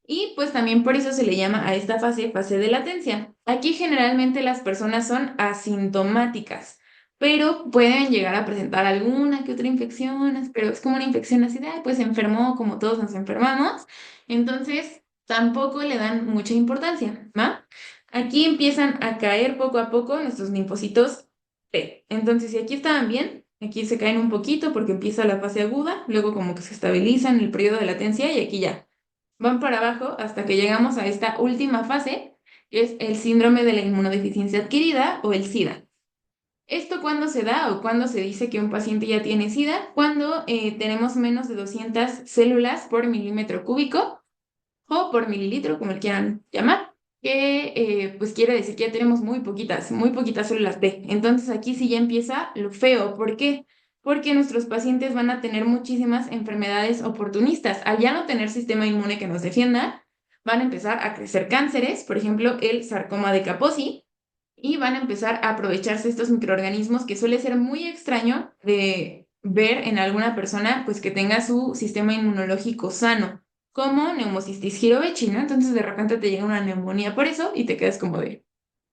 y pues también por eso se le llama a esta fase fase de latencia. Aquí generalmente las personas son asintomáticas, pero pueden llegar a presentar alguna que otra infección, pero es como una infección así de, pues se enfermó como todos nos enfermamos, entonces tampoco le dan mucha importancia, ¿va? Aquí empiezan a caer poco a poco nuestros linfocitos T. Entonces, si aquí estaban bien, aquí se caen un poquito porque empieza la fase aguda, luego como que se estabilizan en el periodo de latencia y aquí ya van para abajo hasta que llegamos a esta última fase, que es el síndrome de la inmunodeficiencia adquirida o el SIDA. ¿Esto cuándo se da o cuándo se dice que un paciente ya tiene SIDA? Cuando tenemos menos de 200 células por milímetro cúbico o por mililitro, como le quieran llamar, que pues quiere decir que ya tenemos muy poquitas células T. Entonces aquí sí ya empieza lo feo. ¿Por qué? Porque nuestros pacientes van a tener muchísimas enfermedades oportunistas. Al ya no tener sistema inmune que nos defienda, van a empezar a crecer cánceres, por ejemplo, el sarcoma de Kaposi, y van a empezar a aprovecharse estos microorganismos que suele ser muy extraño de ver en alguna persona pues que tenga su sistema inmunológico sano, como Pneumocystis jirovecii, ¿no? Entonces de repente te llega una neumonía por eso y te quedas como de,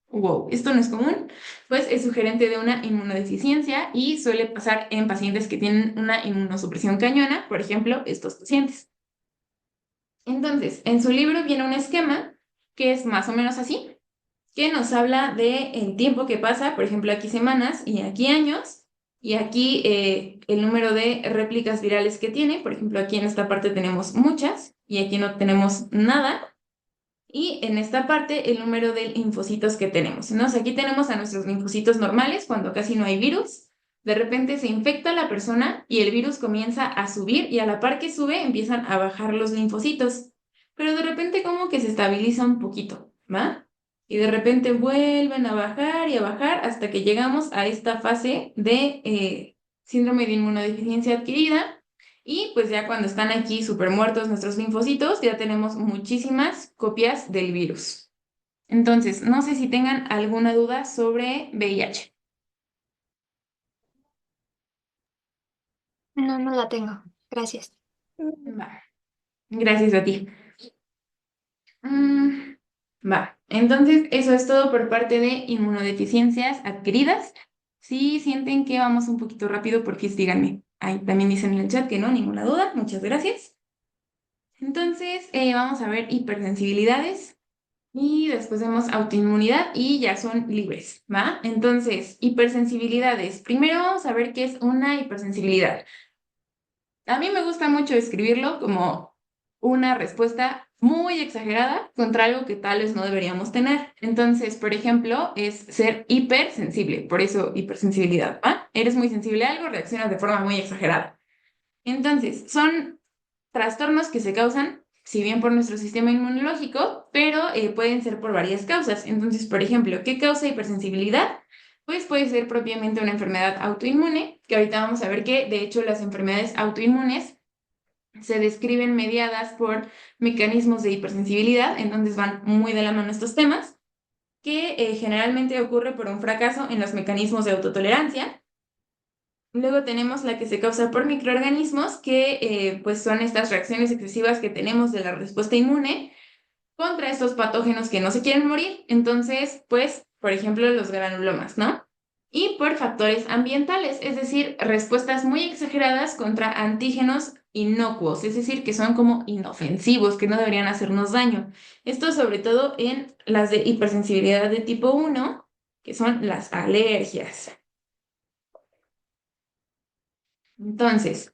wow, esto no es común, pues es sugerente de una inmunodeficiencia y suele pasar en pacientes que tienen una inmunosupresión cañona, por ejemplo, estos pacientes. Entonces, en su libro viene un esquema que es más o menos así, que nos habla de el tiempo que pasa, por ejemplo, aquí semanas y aquí años, y aquí el número de réplicas virales que tiene, por ejemplo, aquí en esta parte tenemos muchas y aquí no tenemos nada, y en esta parte el número de linfocitos que tenemos, ¿no? O sea, aquí tenemos a nuestros linfocitos normales cuando casi no hay virus. De repente se infecta la persona y el virus comienza a subir y a la par que sube empiezan a bajar los linfocitos. Pero de repente como que se estabiliza un poquito, ¿va? Y de repente vuelven a bajar y a bajar hasta que llegamos a esta fase de síndrome de inmunodeficiencia adquirida, y pues ya cuando están aquí súper muertos nuestros linfocitos, ya tenemos muchísimas copias del virus. Entonces, no sé si tengan alguna duda sobre VIH. No, no la tengo. Gracias. Va, gracias a ti. Mm, va, entonces eso es todo por parte de inmunodeficiencias adquiridas. Si sienten que vamos un poquito rápido, por favor, díganme. Ahí también dicen en el chat que no, ninguna duda. Muchas gracias. Entonces, vamos a ver hipersensibilidades. Y después vemos autoinmunidad y ya son libres, ¿va? Entonces, hipersensibilidades. Primero vamos a ver qué es una hipersensibilidad. A mí me gusta mucho escribirlo como una respuesta muy exagerada contra algo que tal vez no deberíamos tener. Entonces, por ejemplo, es ser hipersensible, por eso hipersensibilidad, ¿va? Eres muy sensible a algo, reaccionas de forma muy exagerada. Entonces, son trastornos que se causan si bien por nuestro sistema inmunológico, pero pueden ser por varias causas. Entonces, por ejemplo, ¿qué causa hipersensibilidad? Pues puede ser propiamente una enfermedad autoinmune, que ahorita vamos a ver que, de hecho, las enfermedades autoinmunes se describen mediadas por mecanismos de hipersensibilidad, entonces van muy de la mano estos temas, que generalmente ocurre por un fracaso en los mecanismos de autotolerancia. Luego tenemos la que se causa por microorganismos, que pues son estas reacciones excesivas que tenemos de la respuesta inmune contra estos patógenos que no se quieren morir. Entonces, pues, por ejemplo, los granulomas, ¿no? Y por factores ambientales, es decir, respuestas muy exageradas contra antígenos inocuos, es decir, que son como inofensivos, que no deberían hacernos daño. Esto sobre todo en las de hipersensibilidad de tipo 1, que son las alergias. Entonces,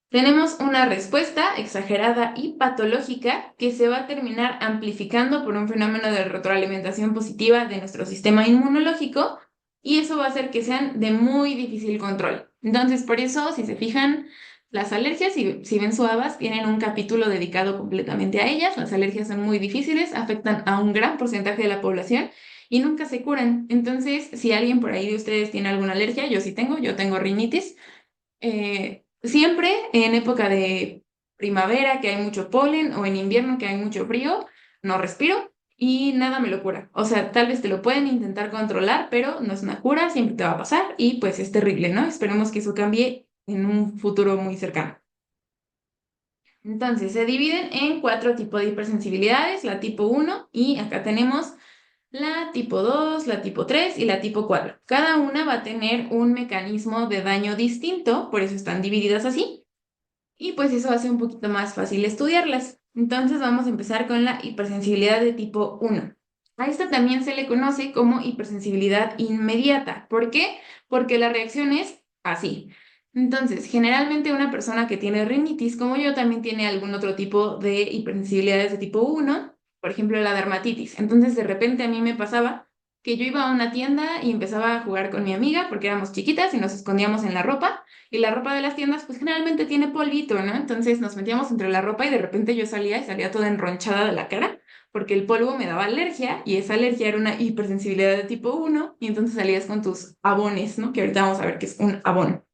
tenemos una respuesta exagerada y patológica que se va a terminar amplificando por un fenómeno de retroalimentación positiva de nuestro sistema inmunológico y eso va a hacer que sean de muy difícil control. Entonces, por eso, si se fijan, las alergias, si ven su Abas, tienen un capítulo dedicado completamente a ellas. Las alergias son muy difíciles, afectan a un gran porcentaje de la población y nunca se curan. Entonces, si alguien por ahí de ustedes tiene alguna alergia, yo tengo rinitis. Siempre en época de primavera que hay mucho polen o en invierno que hay mucho frío, no respiro y nada me lo cura. O sea, tal vez te lo pueden intentar controlar, pero no es una cura, siempre te va a pasar y pues es terrible, ¿no? Esperemos que eso cambie en un futuro muy cercano. Entonces, se dividen en 4 tipos de hipersensibilidades, la tipo 1 y acá tenemos la tipo 2, la tipo 3 y la tipo 4. Cada una va a tener un mecanismo de daño distinto, por eso están divididas así, y pues eso hace un poquito más fácil estudiarlas. Entonces vamos a empezar con la hipersensibilidad de tipo 1. A esta también se le conoce como hipersensibilidad inmediata. ¿Por qué? Porque la reacción es así. Entonces, generalmente una persona que tiene rinitis, como yo, también tiene algún otro tipo de hipersensibilidades de tipo 1, por ejemplo, la dermatitis. Entonces, de repente a mí me pasaba que yo iba a una tienda y empezaba a jugar con mi amiga porque éramos chiquitas y nos escondíamos en la ropa y la ropa de las tiendas pues generalmente tiene polvito, ¿no? Entonces nos metíamos entre la ropa y de repente yo salía y salía toda enronchada de la cara porque el polvo me daba alergia y esa alergia era una hipersensibilidad de tipo 1 y entonces salías con tus abones, ¿no? Que ahorita vamos a ver qué es un abono.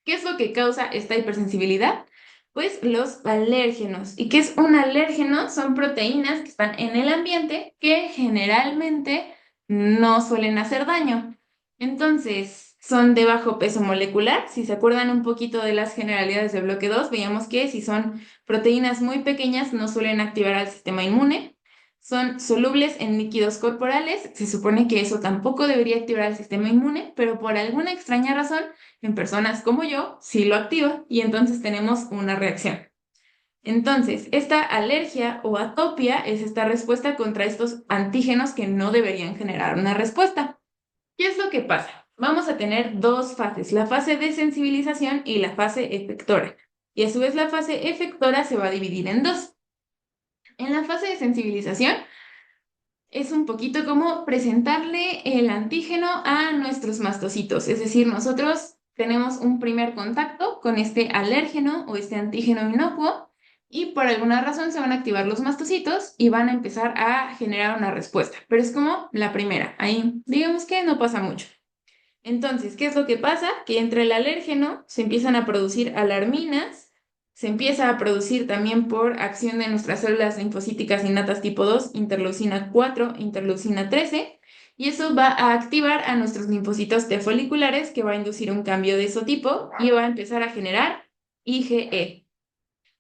¿Qué es lo que causa esta hipersensibilidad? Pues los alérgenos. ¿Y qué es un alérgeno? Son proteínas que están en el ambiente que generalmente no suelen hacer daño. Entonces, son de bajo peso molecular. Si se acuerdan un poquito de las generalidades de bloque 2, veíamos que si son proteínas muy pequeñas no suelen activar al sistema inmune. Son solubles en líquidos corporales. Se supone que eso tampoco debería activar al sistema inmune, pero por alguna extraña razón en personas como yo, sí lo activa y entonces tenemos una reacción. Entonces, esta alergia o atopia es esta respuesta contra estos antígenos que no deberían generar una respuesta. ¿Qué es lo que pasa? Vamos a tener 2 fases, la fase de sensibilización y la fase efectora. Y a su vez la fase efectora se va a dividir en 2. En la fase de sensibilización es un poquito como presentarle el antígeno a nuestros mastocitos, es decir, nosotros tenemos un primer contacto con este alérgeno o este antígeno inocuo y por alguna razón se van a activar los mastocitos y van a empezar a generar una respuesta, pero es como la primera, ahí digamos que no pasa mucho. Entonces, ¿qué es lo que pasa? Que entre el alérgeno se empiezan a producir alarminas, se empieza a producir también por acción de nuestras células linfocíticas innatas tipo 2, interleucina 4, interleucina 13, y eso va a activar a nuestros linfocitos T foliculares que va a inducir un cambio de isotipo y va a empezar a generar IgE.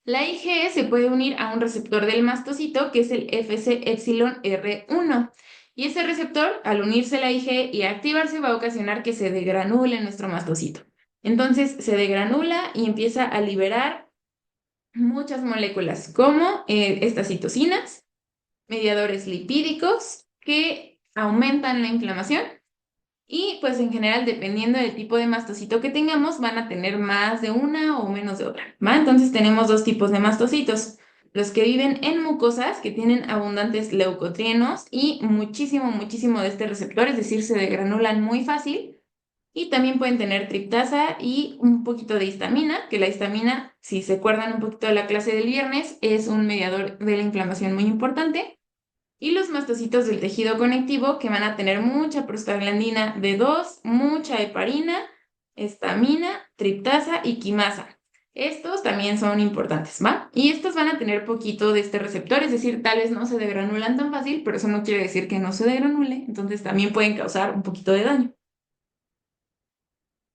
La IgE se puede unir a un receptor del mastocito que es el Fc epsilon R1. Y ese receptor, al unirse a la IgE y activarse, va a ocasionar que se degranule nuestro mastocito. Entonces se degranula y empieza a liberar muchas moléculas, como estas citocinas, mediadores lipídicos que aumentan la inflamación y pues en general, dependiendo del tipo de mastocito que tengamos, van a tener más de una o menos de otra, ¿va? Entonces tenemos 2 tipos de mastocitos. Los que viven en mucosas, que tienen abundantes leucotrienos y muchísimo, muchísimo de este receptor, es decir, se degranulan muy fácil. Y también pueden tener triptasa y un poquito de histamina, que la histamina, si se acuerdan un poquito de la clase del viernes, es un mediador de la inflamación muy importante. Y los mastocitos del tejido conectivo, que van a tener mucha prostaglandina D2, mucha heparina, histamina, triptasa y quimasa. Estos también son importantes, ¿va? Y estos van a tener poquito de este receptor, es decir, tal vez no se degranulan tan fácil, pero eso no quiere decir que no se degranule, entonces también pueden causar un poquito de daño.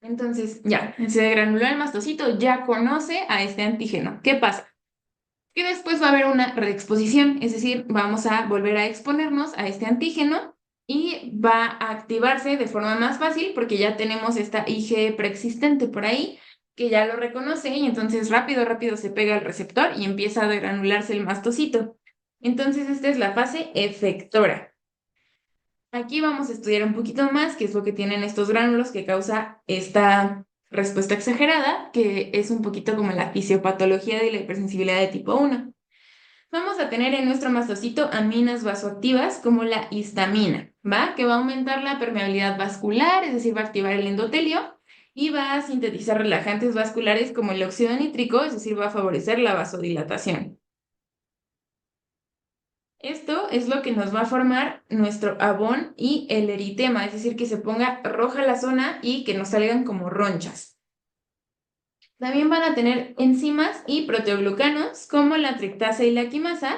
Entonces, ya, se degranuló el mastocito, ya conoce a este antígeno. ¿Qué pasa? Que después va a haber una reexposición, es decir, vamos a volver a exponernos a este antígeno y va a activarse de forma más fácil porque ya tenemos esta IgE preexistente por ahí que ya lo reconoce y entonces rápido, rápido se pega al receptor y empieza a degranularse el mastocito. Entonces, esta es la fase efectora. Aquí vamos a estudiar un poquito más qué es lo que tienen estos gránulos que causa esta respuesta exagerada, que es un poquito como la fisiopatología de la hipersensibilidad de tipo 1. Vamos a tener en nuestro mastocito aminas vasoactivas como la histamina, ¿va? Que va a aumentar la permeabilidad vascular, es decir, va a activar el endotelio y va a sintetizar relajantes vasculares como el óxido nítrico, es decir, va a favorecer la vasodilatación. Esto es lo que nos va a formar nuestro abón y el eritema, es decir, que se ponga roja la zona y que nos salgan como ronchas. También van a tener enzimas y proteoglucanos como la triptasa y la quimasa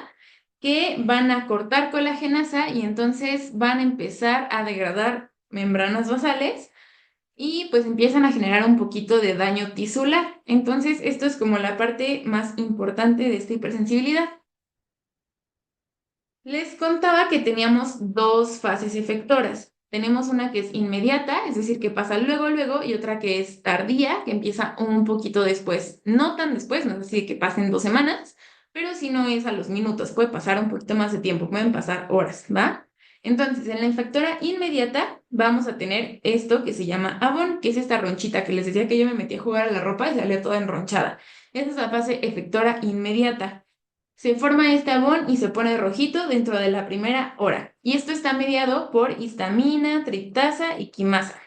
que van a cortar colagenasa y entonces van a empezar a degradar membranas basales y pues empiezan a generar un poquito de daño tisular. Entonces esto es como la parte más importante de esta hipersensibilidad. Les contaba que teníamos dos fases efectoras. Tenemos una que es inmediata, es decir, que pasa luego, luego, y otra que es tardía, que empieza un poquito después. No tan después, no es decir que pasen 2 semanas, pero si no es a los minutos, puede pasar un poquito más de tiempo, pueden pasar horas, ¿va? Entonces, en la efectora inmediata vamos a tener esto que se llama abón, que es esta ronchita que les decía que yo me metí a jugar a la ropa y salía toda enronchada. Esa es la fase efectora inmediata. Se forma este abón y se pone rojito dentro de la primera hora. Y esto está mediado por histamina, triptasa y quimasa.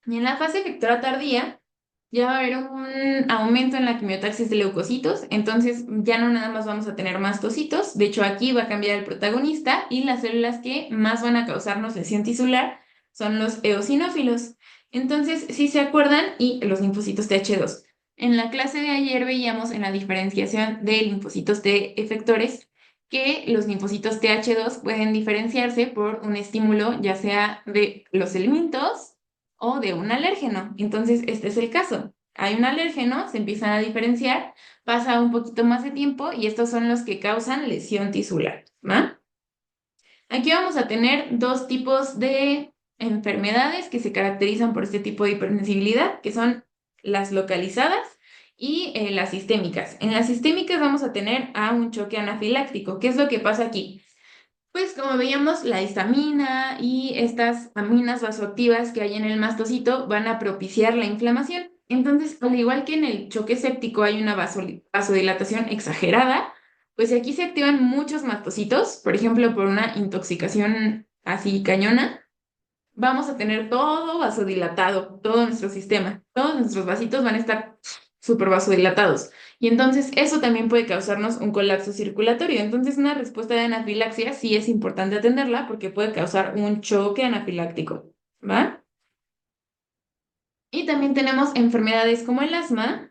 Y en la fase efectora tardía ya va a haber un aumento en la quimiotaxis de leucocitos, entonces ya no nada más vamos a tener mastocitos, de hecho aquí va a cambiar el protagonista y las células que más van a causarnos lesión tisular son los eosinófilos. Entonces, si se acuerdan, y los linfocitos TH2. En la clase de ayer veíamos en la diferenciación de linfocitos T efectores que los linfocitos TH2 pueden diferenciarse por un estímulo ya sea de los elementos o de un alérgeno. Entonces, este es el caso. Hay un alérgeno, se empiezan a diferenciar, pasa un poquito más de tiempo y estos son los que causan lesión tisular, ¿va? Aquí vamos a tener dos tipos de enfermedades que se caracterizan por este tipo de hipersensibilidad, que son las localizadas y las sistémicas. En las sistémicas vamos a tener a un choque anafiláctico. ¿Qué es lo que pasa aquí? Pues como veíamos, la histamina y estas aminas vasoactivas que hay en el mastocito van a propiciar la inflamación. Entonces, al igual que en el choque séptico hay una vasodilatación exagerada, pues si aquí se activan muchos mastocitos, por ejemplo, por una intoxicación así cañona, vamos a tener todo vasodilatado, todo nuestro sistema. Todos nuestros vasitos van a estar súper vasodilatados. Y entonces eso también puede causarnos un colapso circulatorio. Entonces una respuesta de anafilaxia sí es importante atenderla porque puede causar un choque anafiláctico, ¿va? Y también tenemos enfermedades como el asma,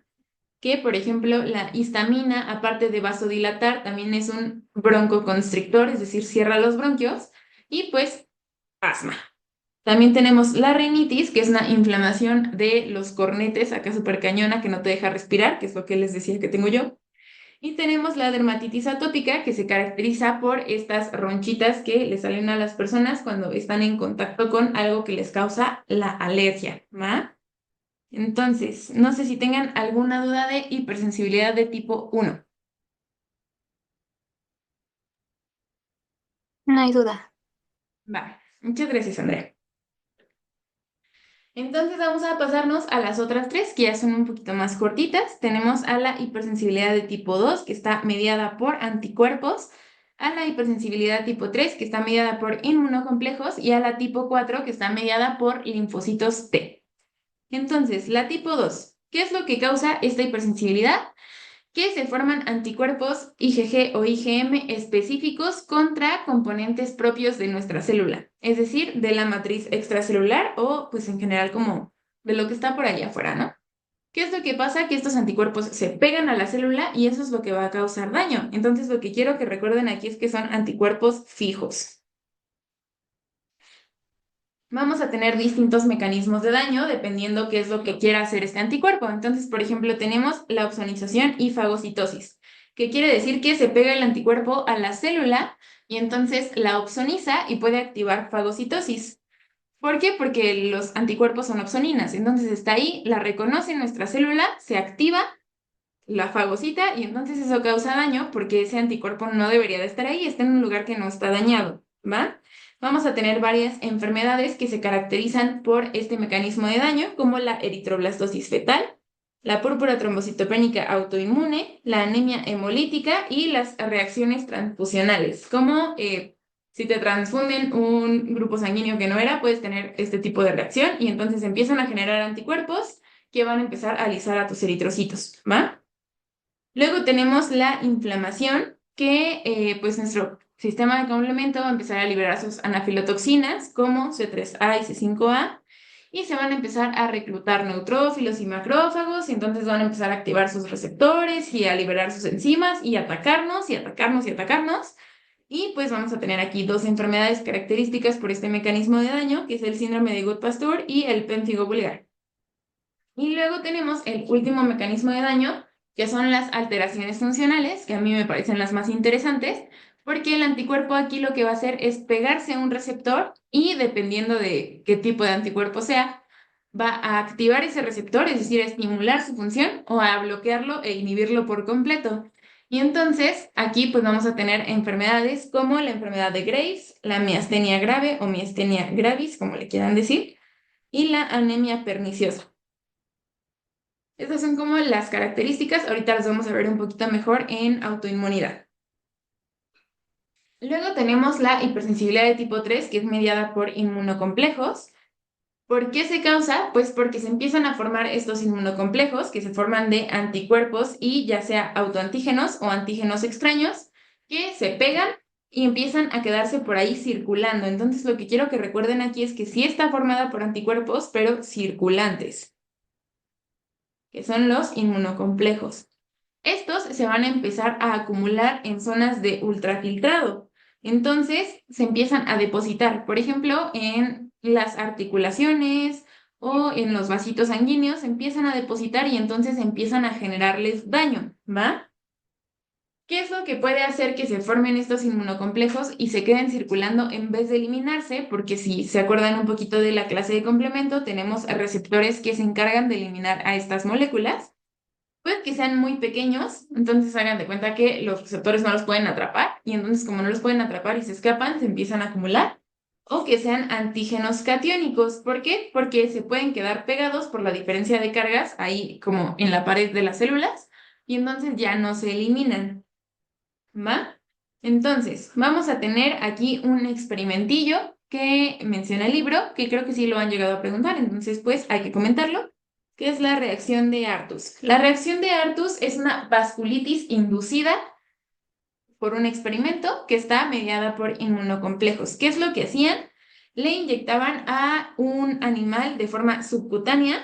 que por ejemplo la histamina, aparte de vasodilatar, también es un broncoconstrictor, es decir, cierra los bronquios y pues asma. También tenemos la rinitis, que es una inflamación de los cornetes, acá súper cañona, que no te deja respirar, que es lo que les decía que tengo yo. Y tenemos la dermatitis atópica, que se caracteriza por estas ronchitas que le salen a las personas cuando están en contacto con algo que les causa la alergia, ¿va? Entonces, no sé si tengan alguna duda de hipersensibilidad de tipo 1. No hay duda. Va, muchas gracias, Andrea. Entonces vamos a pasarnos a las otras tres, que ya son un poquito más cortitas. Tenemos a la hipersensibilidad de tipo 2, que está mediada por anticuerpos, a la hipersensibilidad tipo 3, que está mediada por inmunocomplejos, y a la tipo 4, que está mediada por linfocitos T. Entonces, la tipo 2, ¿qué es lo que causa esta hipersensibilidad? Que se forman anticuerpos IgG o IgM específicos contra componentes propios de nuestra célula, es decir, de la matriz extracelular o pues en general como de lo que está por allá afuera, ¿no? ¿Qué es lo que pasa? Que estos anticuerpos se pegan a la célula y eso es lo que va a causar daño. Entonces, lo que quiero que recuerden aquí es que son anticuerpos fijos. Vamos a tener distintos mecanismos de daño dependiendo qué es lo que quiera hacer este anticuerpo. Entonces, por ejemplo, tenemos la opsonización y fagocitosis, que quiere decir que se pega el anticuerpo a la célula y entonces la opsoniza y puede activar fagocitosis. ¿Por qué? Porque los anticuerpos son opsoninas. Entonces está ahí, la reconoce nuestra célula, se activa, la fagocita y entonces eso causa daño porque ese anticuerpo no debería de estar ahí, está en un lugar que no está dañado, ¿va? Vamos a tener varias enfermedades que se caracterizan por este mecanismo de daño, como la eritroblastosis fetal, la púrpura trombocitopénica autoinmune, la anemia hemolítica y las reacciones transfusionales, como si te transfunden un grupo sanguíneo que no era, puedes tener este tipo de reacción y entonces empiezan a generar anticuerpos que van a empezar a alisar a tus eritrocitos, ¿va? Luego tenemos la inflamación, que pues nuestro sistema de complemento va a empezar a liberar sus anafilotoxinas como C3A y C5A y se van a empezar a reclutar neutrófilos y macrófagos y entonces van a empezar a activar sus receptores y a liberar sus enzimas y atacarnos y atacarnos y atacarnos. Y pues vamos a tener aquí dos enfermedades características por este mecanismo de daño, que es el síndrome de Goodpasture y el pénfigo vulgar. Y luego tenemos el último mecanismo de daño, que son las alteraciones funcionales, que a mí me parecen las más interesantes, porque el anticuerpo aquí lo que va a hacer es pegarse a un receptor y dependiendo de qué tipo de anticuerpo sea, va a activar ese receptor, es decir, a estimular su función o a bloquearlo e inhibirlo por completo. Y entonces aquí pues vamos a tener enfermedades como la enfermedad de Graves, la miastenia grave o miastenia gravis, como le quieran decir, y la anemia perniciosa. Estas son como las características. Ahorita las vamos a ver un poquito mejor en autoinmunidad. Luego tenemos la hipersensibilidad de tipo 3, que es mediada por inmunocomplejos. ¿Por qué se causa? Pues porque se empiezan a formar estos inmunocomplejos que se forman de anticuerpos y ya sea autoantígenos o antígenos extraños que se pegan y empiezan a quedarse por ahí circulando. Entonces lo que quiero que recuerden aquí es que sí está formada por anticuerpos, pero circulantes, que son los inmunocomplejos. Estos se van a empezar a acumular en zonas de ultrafiltrado. Entonces se empiezan a depositar, por ejemplo, en las articulaciones o en los vasitos sanguíneos, se empiezan a depositar y entonces empiezan a generarles daño, ¿va? ¿Qué es lo que puede hacer que se formen estos inmunocomplejos y se queden circulando en vez de eliminarse? Porque si se acuerdan un poquito de la clase de complemento, tenemos receptores que se encargan de eliminar a estas moléculas. Puede que sean muy pequeños, entonces hagan de cuenta que los receptores no los pueden atrapar y entonces como no los pueden atrapar y se escapan, se empiezan a acumular. O que sean antígenos catiónicos. ¿Por qué? Porque se pueden quedar pegados por la diferencia de cargas ahí como en la pared de las células y entonces ya no se eliminan. ¿Va? Entonces, vamos a tener aquí un experimentillo que menciona el libro, que creo que sí lo han llegado a preguntar, entonces pues hay que comentarlo, que es la reacción de Artus. La reacción de Artus es una vasculitis inducida por un experimento que está mediada por inmunocomplejos. ¿Qué es lo que hacían? Le inyectaban a un animal de forma subcutánea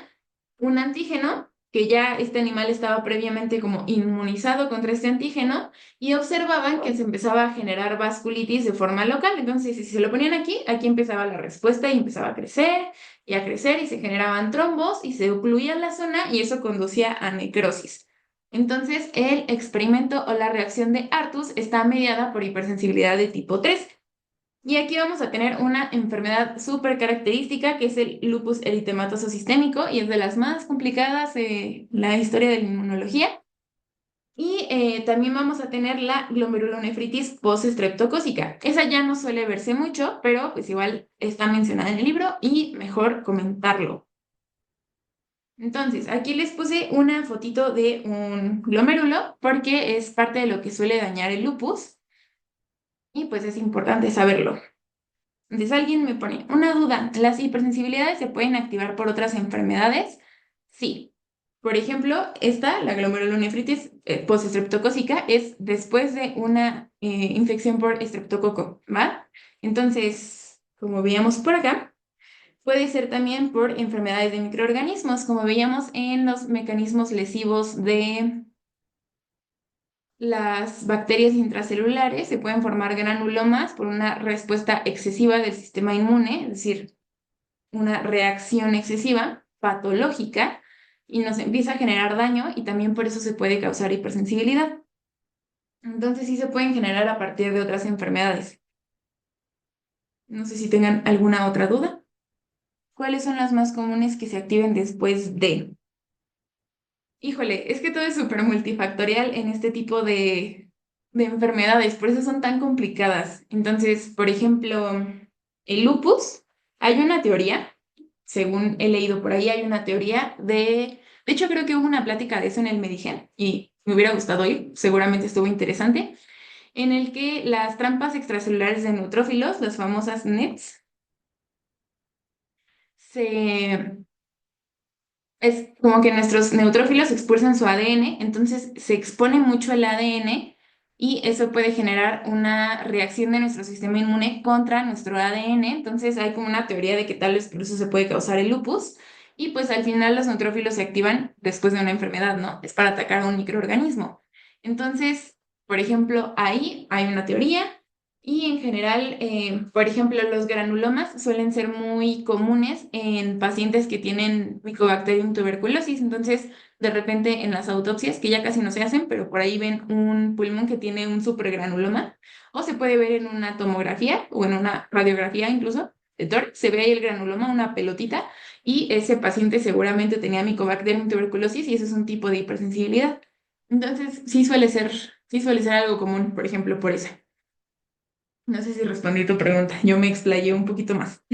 un antígeno, que ya este animal estaba previamente como inmunizado contra este antígeno, y observaban que se empezaba a generar vasculitis de forma local. Entonces, si se lo ponían aquí, aquí empezaba la respuesta y empezaba a crecer, y se generaban trombos y se ocluía la zona y eso conducía a necrosis. Entonces, el experimento o la reacción de Artus está mediada por hipersensibilidad de tipo 3. Y aquí vamos a tener una enfermedad súper característica que es el lupus eritematoso sistémico y es de las más complicadas de la historia de la inmunología. Y también vamos a tener la glomerulonefritis postestreptocócica. Esa ya no suele verse mucho, pero pues igual está mencionada en el libro y mejor comentarlo. Entonces, aquí les puse una fotito de un glomérulo porque es parte de lo que suele dañar el lupus y pues es importante saberlo. Entonces alguien me pone una duda, ¿las hipersensibilidades se pueden activar por otras enfermedades? Sí. Por ejemplo, la glomerulonefritis postestreptocócica, es después de una infección por estreptococo, ¿va? Entonces, como veíamos por acá, puede ser también por enfermedades de microorganismos, como veíamos en los mecanismos lesivos de las bacterias intracelulares. Se pueden formar granulomas por una respuesta excesiva del sistema inmune, es decir, una reacción excesiva, patológica, y nos empieza a generar daño y también por eso se puede causar hipersensibilidad. Entonces sí se pueden generar a partir de otras enfermedades. No sé si tengan alguna otra duda. ¿Cuáles son las más comunes que se activen después de? Híjole, es que todo es súper multifactorial en este tipo de enfermedades, por eso son tan complicadas. Entonces, por ejemplo, el lupus, hay una teoría, según he leído por ahí, hay una teoría de hecho creo que hubo una plática de eso en el Medigen y me hubiera gustado ir, seguramente estuvo interesante, en el que las trampas extracelulares de neutrófilos, las famosas NETs, se es como que nuestros neutrófilos expulsan su ADN, entonces se expone mucho el ADN y eso puede generar una reacción de nuestro sistema inmune contra nuestro ADN. Entonces hay como una teoría de que tal vez por eso se puede causar el lupus y pues al final los neutrófilos se activan después de una enfermedad, ¿no? Es para atacar a un microorganismo. Entonces, por ejemplo, ahí hay una teoría. Y en general, por ejemplo, los granulomas suelen ser muy comunes en pacientes que tienen Mycobacterium tuberculosis. Entonces, de repente en las autopsias, que ya casi no se hacen, pero por ahí ven un pulmón que tiene un supergranuloma, o se puede ver en una tomografía o en una radiografía incluso de tórax, se ve ahí el granuloma, una pelotita, y ese paciente seguramente tenía Mycobacterium tuberculosis y ese es un tipo de hipersensibilidad. Entonces, sí suele ser algo común, por ejemplo, por eso. No sé si respondí tu pregunta, yo me explayé un poquito más.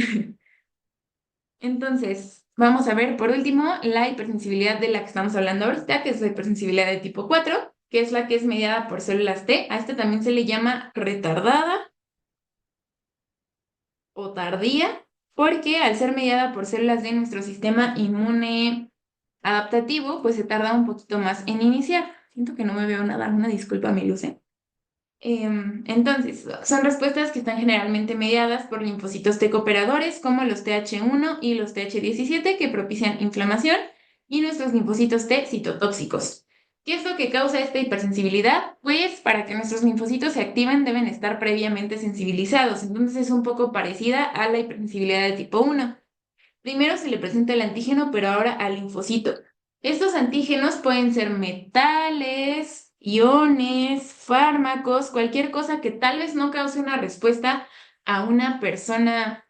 Entonces, vamos a ver por último la hipersensibilidad de la que estamos hablando ahorita, que es la hipersensibilidad de tipo 4, que es la que es mediada por células T. A esta también se le llama retardada o tardía, porque al ser mediada por células de nuestro sistema inmune adaptativo, pues se tarda un poquito más en iniciar. Siento que no me veo nada, una disculpa, mi Luce. Entonces, son respuestas que están generalmente mediadas por linfocitos T cooperadores como los TH1 y los TH17 que propician inflamación y nuestros linfocitos T citotóxicos. ¿Qué es lo que causa esta hipersensibilidad? Pues para que nuestros linfocitos se activen deben estar previamente sensibilizados, entonces es un poco parecida a la hipersensibilidad de tipo 1. Primero se le presenta el antígeno, pero ahora al linfocito. Estos antígenos pueden ser metales, iones, fármacos, cualquier cosa que tal vez no cause una respuesta a una persona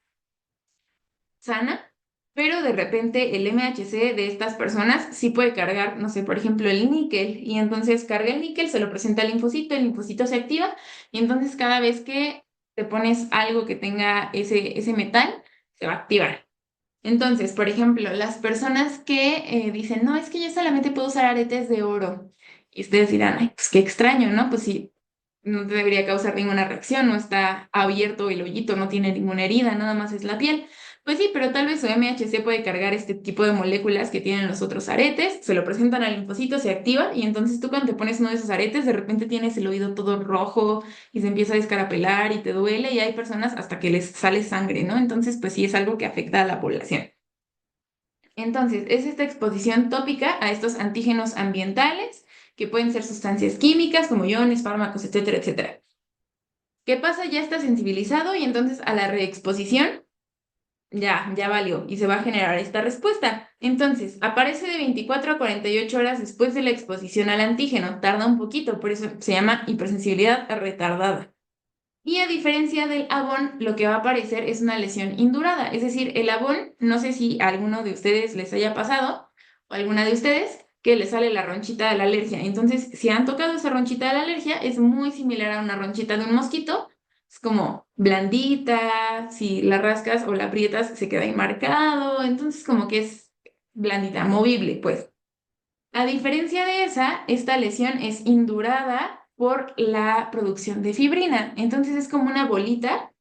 sana, pero de repente el MHC de estas personas sí puede cargar, no sé, por ejemplo, el níquel, y entonces carga el níquel, se lo presenta al linfocito, el linfocito se activa, y entonces cada vez que te pones algo que tenga ese metal, se va a activar. Entonces, por ejemplo, las personas que dicen, no, es que yo solamente puedo usar aretes de oro. Y ustedes dirán, ay, pues qué extraño, ¿no? Pues sí, no te debería causar ninguna reacción, no está abierto el hoyito, no tiene ninguna herida, nada más es la piel. Pues sí, pero tal vez su MHC puede cargar este tipo de moléculas que tienen los otros aretes, se lo presentan al linfocito, se activa y entonces tú cuando te pones uno de esos aretes, de repente tienes el oído todo rojo y se empieza a descarapelar y te duele y hay personas hasta que les sale sangre, ¿no? Entonces, pues sí es algo que afecta a la población. Entonces, es esta exposición tópica a estos antígenos ambientales, que pueden ser sustancias químicas como iones, fármacos, etcétera, etcétera. ¿Qué pasa? Ya está sensibilizado y entonces a la reexposición ya valió y se va a generar esta respuesta. Entonces, aparece de 24 a 48 horas después de la exposición al antígeno. Tarda un poquito, por eso se llama hipersensibilidad retardada. Y a diferencia del Avon, lo que va a aparecer es una lesión indurada. Es decir, el Avon, no sé si a alguno de ustedes les haya pasado, o alguna de ustedes, que le sale la ronchita de la alergia. Entonces, si han tocado esa ronchita de la alergia, es muy similar a una ronchita de un mosquito. Es como blandita, si la rascas o la aprietas, se queda ahí marcado. Entonces, como que es blandita, movible, pues. A diferencia de esa, esta lesión es indurada por la producción de fibrina. Entonces es como una bolita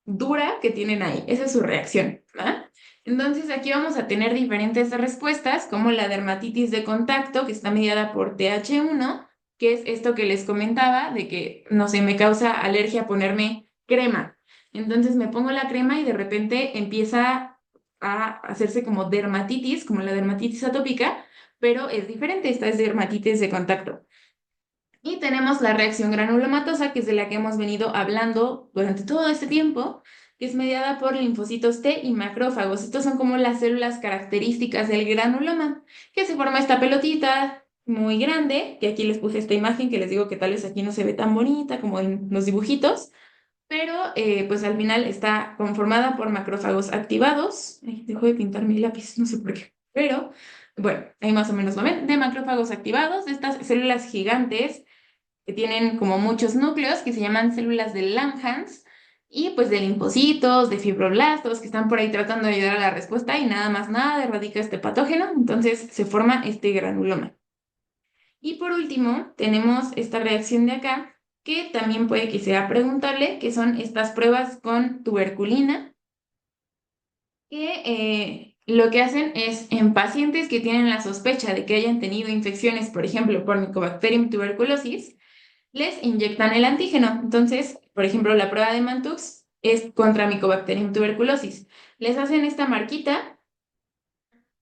dura que tienen ahí. Esa es su reacción, ¿va? Entonces aquí vamos a tener diferentes respuestas, como la dermatitis de contacto, que está mediada por TH1, que es esto que les comentaba, de que, no sé, me causa alergia ponerme crema. Entonces me pongo la crema y de repente empieza a hacerse como dermatitis, como la dermatitis atópica, pero es diferente, esta es dermatitis de contacto. Y tenemos la reacción granulomatosa, que es de la que hemos venido hablando durante todo este tiempo, que es mediada por linfocitos T y macrófagos. Estos son como las células características del granuloma, que se forma esta pelotita muy grande, que aquí les puse esta imagen que les digo que tal vez aquí no se ve tan bonita como en los dibujitos, pero pues al final está conformada por macrófagos activados. Ay, dejo de pintar mi lápiz, no sé por qué, pero bueno, ahí más o menos lo ven, de macrófagos activados, de estas células gigantes que tienen como muchos núcleos que se llaman células de Langhans y pues de linfocitos, de fibroblastos que están por ahí tratando de ayudar a la respuesta y nada más nada erradica este patógeno, entonces se forma este granuloma. Y por último, tenemos esta reacción de acá que también puede que sea preguntable, que son estas pruebas con tuberculina, que lo que hacen es en pacientes que tienen la sospecha de que hayan tenido infecciones, por ejemplo, por Mycobacterium tuberculosis, les inyectan el antígeno. Entonces, por ejemplo, la prueba de Mantux es contra Mycobacterium tuberculosis. Les hacen esta marquita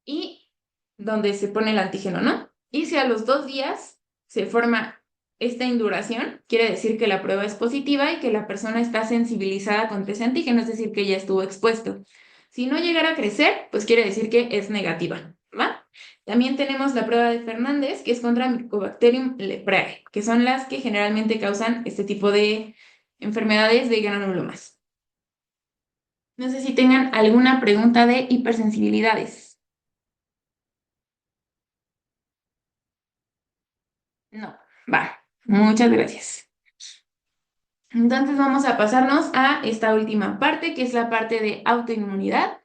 y donde se pone el antígeno, ¿no? Y si a los 2 días se forma esta induración, quiere decir que la prueba es positiva y que la persona está sensibilizada contra ese antígeno, es decir, que ya estuvo expuesto. Si no llegara a crecer, pues quiere decir que es negativa, ¿va? También tenemos la prueba de Fernández, que es contra Mycobacterium leprae, que son las que generalmente causan este tipo de enfermedades de granulomas. No sé si tengan alguna pregunta de hipersensibilidades. No, va. Muchas gracias. Entonces vamos a pasarnos a esta última parte, que es la parte de autoinmunidad.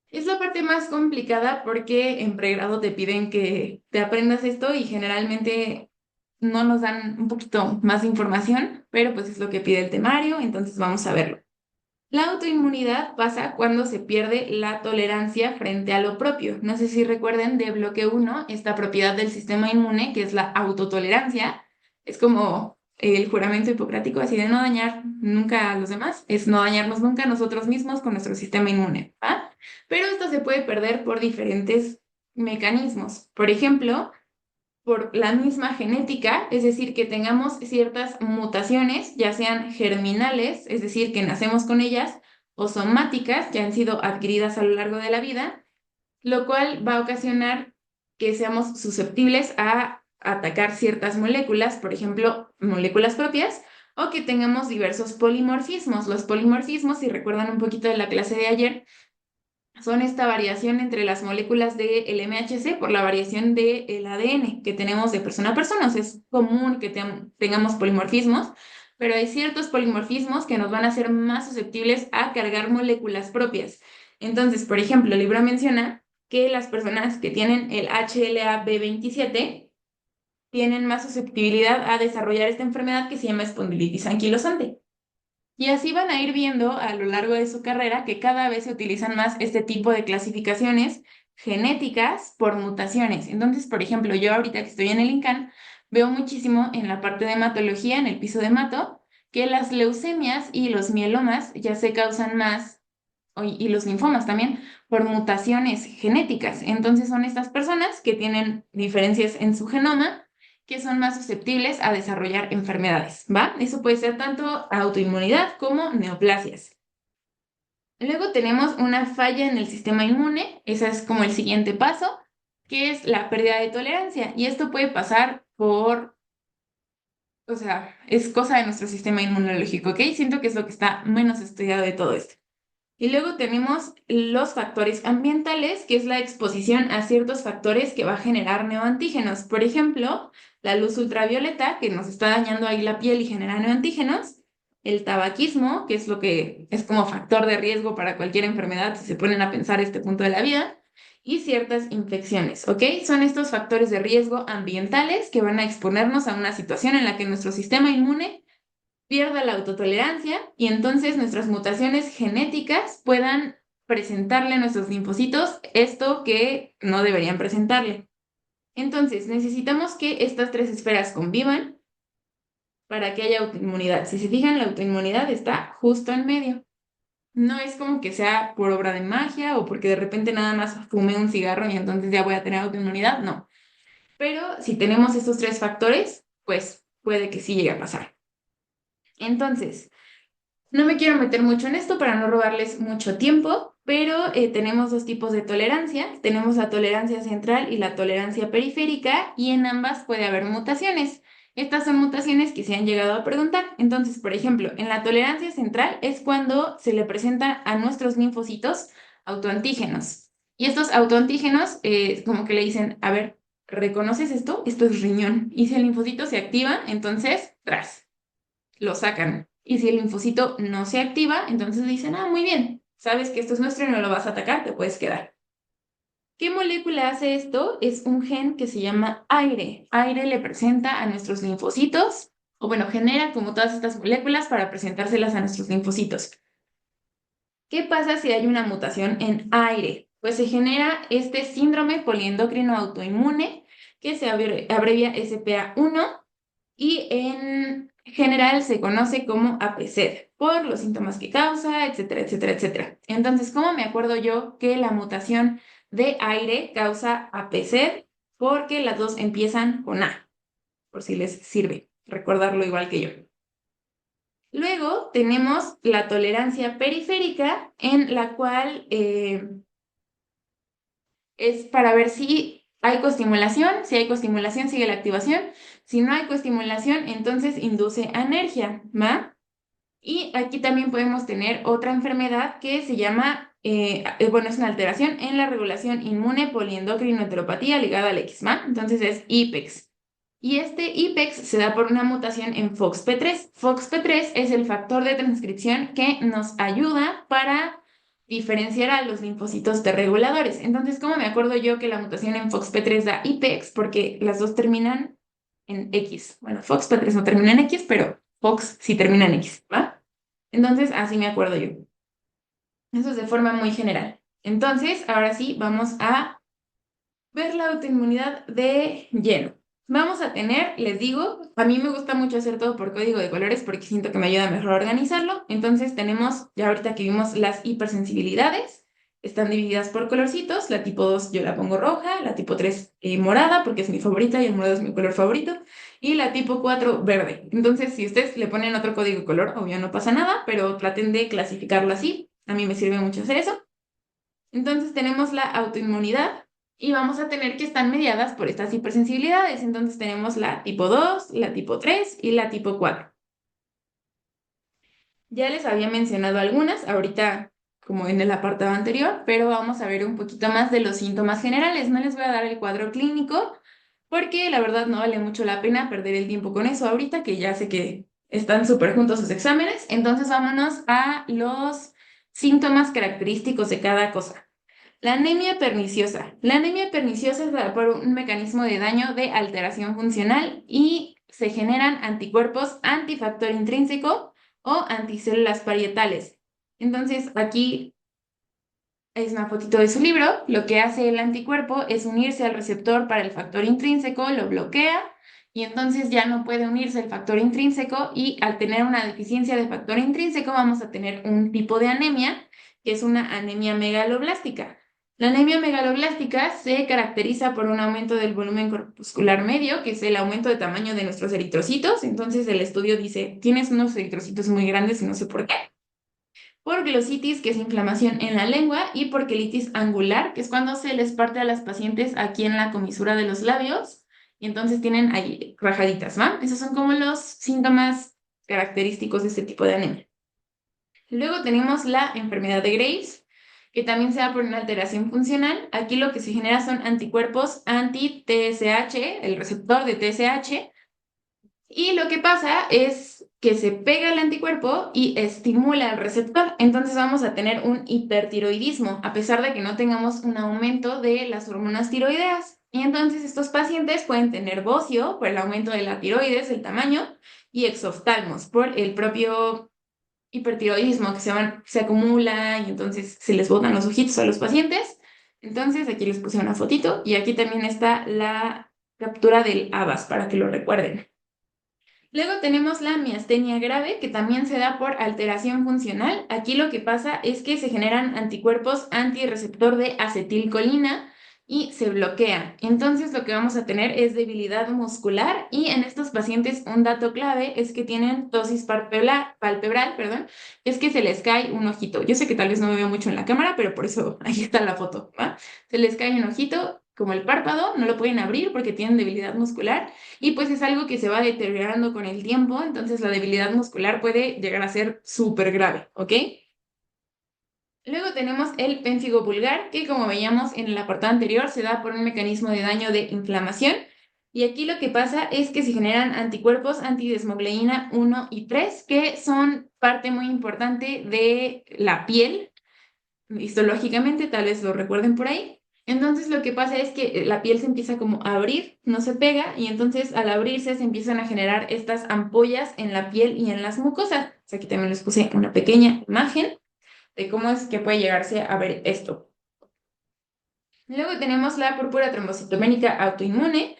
Es la parte más complicada porque en pregrado te piden que te aprendas esto y generalmente no nos dan un poquito más de información, pero pues es lo que pide el temario, entonces vamos a verlo. La autoinmunidad pasa cuando se pierde la tolerancia frente a lo propio. No sé si recuerden de bloque 1 esta propiedad del sistema inmune, que es la autotolerancia. Es como el juramento hipocrático, así de no dañar nunca a los demás, es no dañarnos nunca a nosotros mismos con nuestro sistema inmune, ¿va? Pero esto se puede perder por diferentes mecanismos. Por ejemplo, por la misma genética, es decir, que tengamos ciertas mutaciones, ya sean germinales, es decir, que nacemos con ellas, o somáticas, que han sido adquiridas a lo largo de la vida, lo cual va a ocasionar que seamos susceptibles a atacar ciertas moléculas, por ejemplo, moléculas propias, o que tengamos diversos polimorfismos. Los polimorfismos, si recuerdan un poquito de la clase de ayer, son esta variación entre las moléculas del MHC por la variación del ADN que tenemos de persona a persona. O sea, es común que tengamos polimorfismos, pero hay ciertos polimorfismos que nos van a hacer más susceptibles a cargar moléculas propias. Entonces, por ejemplo, el libro menciona que las personas que tienen el HLA-B27 tienen más susceptibilidad a desarrollar esta enfermedad que se llama espondilitis anquilosante. Y así van a ir viendo a lo largo de su carrera que cada vez se utilizan más este tipo de clasificaciones genéticas por mutaciones. Entonces, por ejemplo, yo ahorita que estoy en el INCAN, veo muchísimo en la parte de hematología, en el piso de hemato, que las leucemias y los mielomas ya se causan más, y los linfomas también, por mutaciones genéticas. Entonces, son estas personas que tienen diferencias en su genoma que son más susceptibles a desarrollar enfermedades, ¿va? Eso puede ser tanto autoinmunidad como neoplasias. Luego tenemos una falla en el sistema inmune, ese es como el siguiente paso, que es la pérdida de tolerancia. Y esto puede pasar por, o sea, es cosa de nuestro sistema inmunológico, ¿ok? Siento que es lo que está menos estudiado de todo esto. Y luego tenemos los factores ambientales, que es la exposición a ciertos factores que va a generar neoantígenos. Por ejemplo, la luz ultravioleta, que nos está dañando ahí la piel y genera neoantígenos. El tabaquismo, que es lo que es como factor de riesgo para cualquier enfermedad, si se ponen a pensar este punto de la vida. Y ciertas infecciones, ¿ok? Son estos factores de riesgo ambientales que van a exponernos a una situación en la que nuestro sistema inmune pierda la autotolerancia y entonces nuestras mutaciones genéticas puedan presentarle a nuestros linfocitos esto que no deberían presentarle. Entonces, necesitamos que estas tres esferas convivan para que haya autoinmunidad. Si se fijan, la autoinmunidad está justo en medio. No es como que sea por obra de magia o porque de repente nada más fumé un cigarro y entonces ya voy a tener autoinmunidad, no. Pero si tenemos estos tres factores, pues puede que sí llegue a pasar. Entonces, no me quiero meter mucho en esto para no robarles mucho tiempo, pero tenemos dos tipos de tolerancia. Tenemos la tolerancia central y la tolerancia periférica, y en ambas puede haber mutaciones. Estas son mutaciones que se han llegado a preguntar. Entonces, por ejemplo, en la tolerancia central es cuando se le presenta a nuestros linfocitos autoantígenos. Y estos autoantígenos, como que le dicen, a ver, ¿reconoces esto? Esto es riñón. Y si el linfocito se activa, entonces, tras lo sacan. Y si el linfocito no se activa, entonces dicen, ah, muy bien, sabes que esto es nuestro y no lo vas a atacar, te puedes quedar. ¿Qué molécula hace esto? Es un gen que se llama aire. Aire le presenta a nuestros linfocitos, o bueno, genera como todas estas moléculas para presentárselas a nuestros linfocitos. ¿Qué pasa si hay una mutación en aire? Pues se genera este síndrome poliendocrino autoinmune que se abrevia SPA1 y en general se conoce como APC por los síntomas que causa, etcétera, etcétera, etcétera. Entonces, ¿cómo me acuerdo yo que la mutación de aire causa APC? Porque las dos empiezan con A, por si les sirve recordarlo igual que yo. Luego tenemos la tolerancia periférica, en la cual es para ver si hay coestimulación. Si hay coestimulación, sigue la activación. Si no hay coestimulación, entonces induce anergia, ¿va? Y aquí también podemos tener otra enfermedad que se llama, bueno, es una alteración en la regulación inmune poliendocrino heteropatía ligada al X, ¿va? Entonces es IPEX. Y este IPEX se da por una mutación en FOXP3. FOXP3 es el factor de transcripción que nos ayuda para diferenciar a los linfocitos T reguladores. Entonces, ¿cómo me acuerdo yo que la mutación en FOXP3 da IPEX? Porque las dos terminan en X. Bueno, FOXP3 no termina en X, pero Fox sí termina en X, ¿va? Entonces, así me acuerdo yo. Eso es de forma muy general. Entonces, ahora sí, vamos a ver la autoinmunidad de lleno. Vamos a tener, les digo, a mí me gusta mucho hacer todo por código de colores porque siento que me ayuda mejor a organizarlo. Entonces tenemos, ya ahorita que vimos las hipersensibilidades, están divididas por colorcitos. La tipo 2 yo la pongo roja, la tipo 3 morada porque es mi favorita y el morado es mi color favorito, y la tipo 4 verde. Entonces si ustedes le ponen otro código de color, obvio no pasa nada, pero traten de clasificarlo así. A mí me sirve mucho hacer eso. Entonces tenemos la autoinmunidad y vamos a tener que estar mediadas por estas hipersensibilidades. Entonces tenemos la tipo 2, la tipo 3 y la tipo 4. Ya les había mencionado algunas, ahorita como en el apartado anterior, pero vamos a ver un poquito más de los síntomas generales. No les voy a dar el cuadro clínico porque la verdad no vale mucho la pena perder el tiempo con eso ahorita, que ya sé que están súper juntos sus exámenes. Entonces vámonos a los síntomas característicos de cada cosa. La anemia perniciosa. La anemia perniciosa es dada por un mecanismo de daño de alteración funcional y se generan anticuerpos antifactor intrínseco o anticélulas parietales. Entonces, aquí es una fotito de su libro. Lo que hace el anticuerpo es unirse al receptor para el factor intrínseco, lo bloquea y entonces ya no puede unirse el factor intrínseco, y al tener una deficiencia de factor intrínseco vamos a tener un tipo de anemia que es una anemia megaloblástica. La anemia megaloblástica se caracteriza por un aumento del volumen corpuscular medio, que es el aumento de tamaño de nuestros eritrocitos. Entonces el estudio dice, tienes unos eritrocitos muy grandes y no sé por qué. Por glositis, que es inflamación en la lengua, y por quelitis angular, que es cuando se les parte a las pacientes aquí en la comisura de los labios, y entonces tienen ahí rajaditas, ¿va? Esos son como los síntomas característicos de este tipo de anemia. Luego tenemos la enfermedad de Graves, que también se da por una alteración funcional. Aquí lo que se genera son anticuerpos anti-TSH, el receptor de TSH, y lo que pasa es que se pega el anticuerpo y estimula el receptor. Entonces vamos a tener un hipertiroidismo, a pesar de que no tengamos un aumento de las hormonas tiroideas. Y entonces estos pacientes pueden tener bocio por el aumento de la tiroides, el tamaño, y exoftalmos por el propio hipertiroidismo que se acumula y entonces se les botan los ojitos a los pacientes. Entonces aquí les puse una fotito y aquí también está la captura del ABAS para que lo recuerden. Luego tenemos la miastenia grave, que también se da por alteración funcional. Aquí lo que pasa es que se generan anticuerpos antirreceptor de acetilcolina y se bloquea. Entonces lo que vamos a tener es debilidad muscular y en estos pacientes un dato clave es que tienen ptosis palpebral, perdón, es que se les cae un ojito. Yo sé que tal vez no me veo mucho en la cámara, pero por eso ahí está la foto, ¿va? Se les cae un ojito como el párpado, no lo pueden abrir porque tienen debilidad muscular y pues es algo que se va deteriorando con el tiempo, entonces la debilidad muscular puede llegar a ser súper grave, ¿ok? Luego tenemos el pénfigo vulgar, que como veíamos en el apartado anterior, se da por un mecanismo de daño de inflamación. Y aquí lo que pasa es que se generan anticuerpos antidesmogleína 1 y 3, que son parte muy importante de la piel histológicamente, tal vez lo recuerden por ahí. Entonces lo que pasa es que la piel se empieza como a abrir, no se pega, y entonces al abrirse se empiezan a generar estas ampollas en la piel y en las mucosas. Aquí también les puse una pequeña imagen de cómo es que puede llegarse a ver esto. Luego tenemos la púrpura trombocitoménica autoinmune,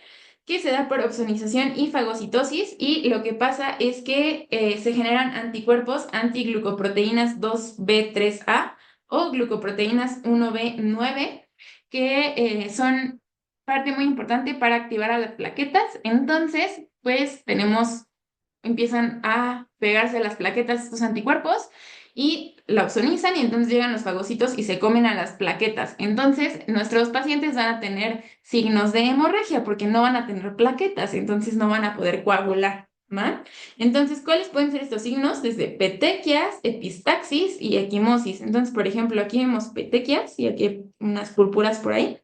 que se da por opsonización y fagocitosis, y lo que pasa es que se generan anticuerpos antiglucoproteínas 2B3A o glucoproteínas 1B9, que son parte muy importante para activar a las plaquetas. Entonces, pues empiezan a pegarse a las plaquetas estos anticuerpos y la opsonizan y entonces llegan los fagocitos y se comen a las plaquetas. Entonces, nuestros pacientes van a tener signos de hemorragia porque no van a tener plaquetas, entonces no van a poder coagular, ¿va? Entonces, ¿cuáles pueden ser estos signos? Desde petequias, epistaxis y equimosis. Entonces, por ejemplo, aquí vemos petequias y aquí hay unas púrpuras por ahí.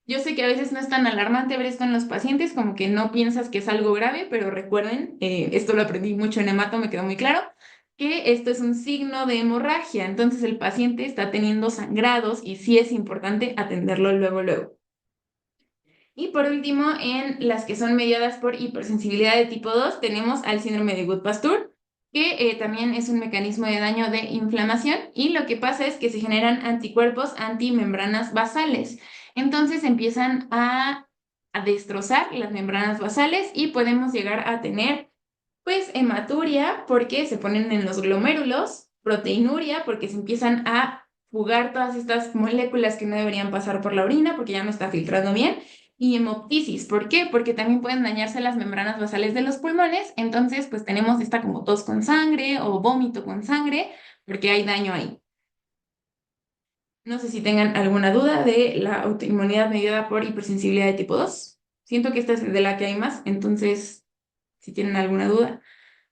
Yo sé que a veces no es tan alarmante ver esto en los pacientes, como que no piensas que es algo grave, pero recuerden, esto lo aprendí mucho en hemato, me quedó muy claro, que esto es un signo de hemorragia. Entonces el paciente está teniendo sangrados y sí es importante atenderlo luego, luego. Y por último, en las que son mediadas por hipersensibilidad de tipo 2, tenemos al síndrome de Goodpasture, que también es un mecanismo de daño de inflamación y lo que pasa es que se generan anticuerpos antimembranas basales. Entonces empiezan a destrozar las membranas basales y podemos llegar a tener pues hematuria porque se ponen en los glomérulos, proteinuria porque se empiezan a fugar todas estas moléculas que no deberían pasar por la orina porque ya no está filtrando bien. Y hemoptisis, ¿por qué? Porque también pueden dañarse las membranas basales de los pulmones, entonces pues tenemos esta como tos con sangre o vómito con sangre, porque hay daño ahí. No sé si tengan alguna duda de la autoinmunidad mediada por hipersensibilidad de tipo 2. Siento que esta es de la que hay más, entonces si tienen alguna duda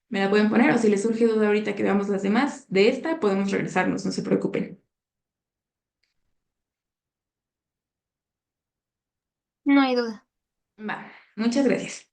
me la pueden poner o si les surge duda ahorita que veamos las demás de esta, podemos regresarnos, no se preocupen. No hay duda. Va, muchas gracias.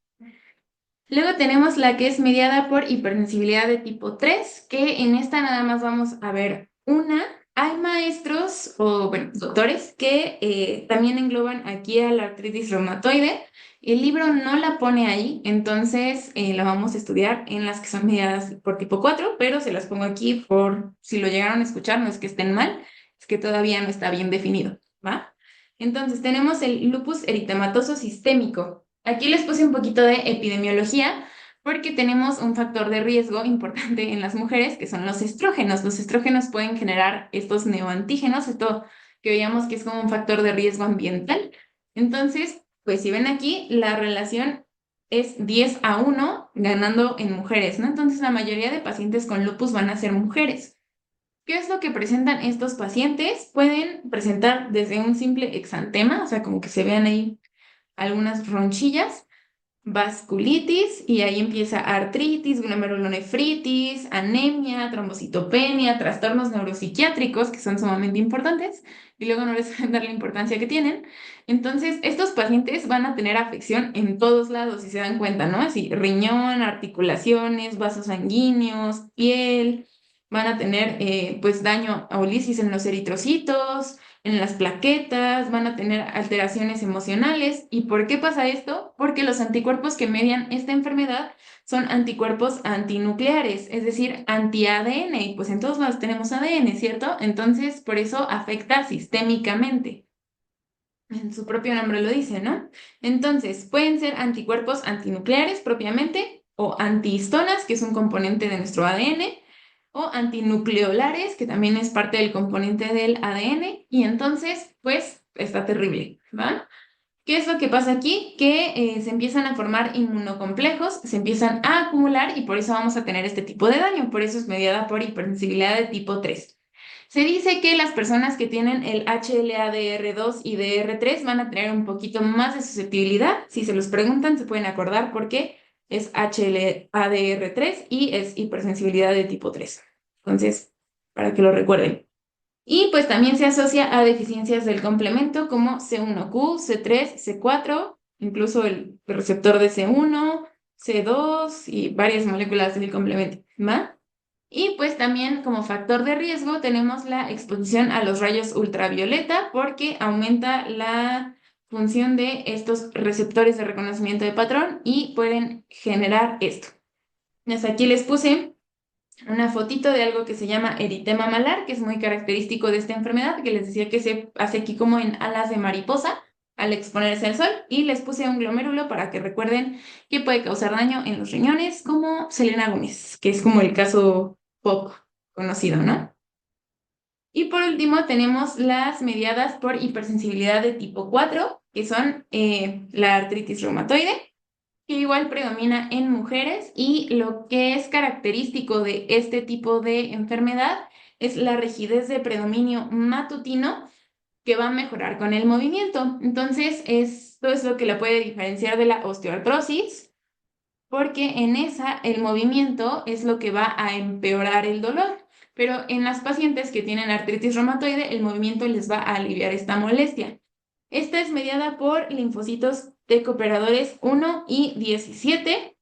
Luego tenemos la que es mediada por hipersensibilidad de tipo 3, que en esta nada más vamos a ver una. Hay maestros o, bueno, doctores que también engloban aquí a la artritis reumatoide. El libro no la pone ahí, entonces la vamos a estudiar en las que son mediadas por tipo 4, pero se las pongo aquí por si lo llegaron a escuchar, no es que estén mal, es que todavía no está bien definido, ¿va? Entonces tenemos el lupus eritematoso sistémico. Aquí les puse un poquito de epidemiología porque tenemos un factor de riesgo importante en las mujeres que son los estrógenos. Los estrógenos pueden generar estos neoantígenos, esto que veíamos que es como un factor de riesgo ambiental. Entonces, pues si ven aquí, la relación es 10-1 ganando en mujeres, ¿no? Entonces la mayoría de pacientes con lupus van a ser mujeres. ¿Qué es lo que presentan estos pacientes? Pueden presentar desde un simple exantema, o sea, como que se vean ahí algunas ronchillas, vasculitis, y ahí empieza artritis, glomerulonefritis, anemia, trombocitopenia, trastornos neuropsiquiátricos, que son sumamente importantes, y luego no les pueden dar la importancia que tienen. Entonces, estos pacientes van a tener afección en todos lados, si se dan cuenta, ¿no? Así, riñón, articulaciones, vasos sanguíneos, piel, van a tener, pues, daño a ulisis en los eritrocitos, en las plaquetas, van a tener alteraciones emocionales. ¿Y por qué pasa esto? Porque los anticuerpos que median esta enfermedad son anticuerpos antinucleares, es decir, anti-ADN. Y pues en todos lados tenemos ADN, ¿cierto? Entonces, por eso afecta sistémicamente. En su propio nombre lo dice, ¿no? Entonces, pueden ser anticuerpos antinucleares propiamente, o antihistonas, que es un componente de nuestro ADN, o antinucleolares, que también es parte del componente del ADN, y entonces, pues, está terrible, ¿va? ¿Qué es lo que pasa aquí? Que se empiezan a formar inmunocomplejos, se empiezan a acumular y por eso vamos a tener este tipo de daño, por eso es mediada por hipersensibilidad de tipo 3. Se dice que las personas que tienen el HLA-DR2 y DR3 van a tener un poquito más de susceptibilidad. Si se los preguntan, se pueden acordar por qué es HLA-DR3 y es hipersensibilidad de tipo 3. Entonces, para que lo recuerden. Y pues también se asocia a deficiencias del complemento como C1Q, C3, C4, incluso el receptor de C1, C2 y varias moléculas del complemento, ¿va? Y pues también como factor de riesgo tenemos la exposición a los rayos ultravioleta porque aumenta la función de estos receptores de reconocimiento de patrón y pueden generar esto. Entonces aquí les puse una fotito de algo que se llama eritema malar, que es muy característico de esta enfermedad, que les decía que se hace aquí como en alas de mariposa al exponerse al sol, y les puse un glomérulo para que recuerden que puede causar daño en los riñones, como Selena Gómez, que es como el caso poco conocido, ¿no? Y por último tenemos las mediadas por hipersensibilidad de tipo 4, que son la artritis reumatoide, que igual predomina en mujeres y lo que es característico de este tipo de enfermedad es la rigidez de predominio matutino que va a mejorar con el movimiento. Entonces, esto es lo que la puede diferenciar de la osteoartrosis, porque en esa el movimiento es lo que va a empeorar el dolor. Pero en las pacientes que tienen artritis reumatoide, el movimiento les va a aliviar esta molestia. Esta es mediada por linfocitos T cooperadores 1 y 17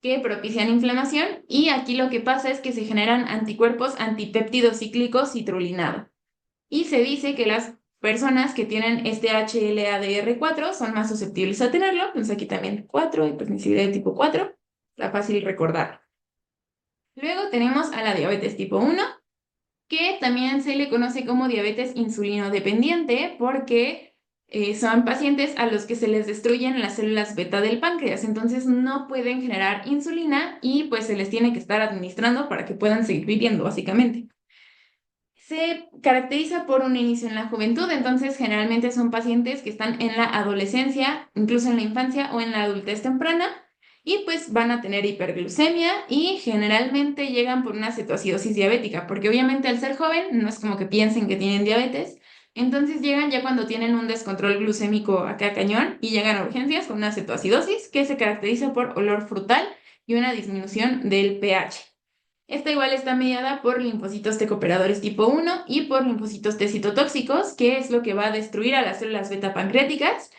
que propician inflamación y aquí lo que pasa es que se generan anticuerpos antipéptidos cíclicos citrulinado. Y se dice que las personas que tienen este HLA-DR4 son más susceptibles a tenerlo, entonces aquí también 4, hipersensibilidad de tipo 4, está fácil recordar. Luego tenemos a la diabetes tipo 1, que también se le conoce como diabetes insulinodependiente porque son pacientes a los que se les destruyen las células beta del páncreas, entonces no pueden generar insulina y pues se les tiene que estar administrando para que puedan seguir viviendo, básicamente. Se caracteriza por un inicio en la juventud, entonces generalmente son pacientes que están en la adolescencia, incluso en la infancia o en la adultez temprana, y pues van a tener hiperglucemia y generalmente llegan por una cetoacidosis diabética, porque obviamente al ser joven no es como que piensen que tienen diabetes, entonces llegan ya cuando tienen un descontrol glucémico acá cañón y llegan a urgencias con una cetoacidosis que se caracteriza por olor frutal y una disminución del pH. Esta igual está mediada por linfocitos T cooperadores tipo 1 y por linfocitos T citotóxicos, que es lo que va a destruir a las células beta pancreáticas.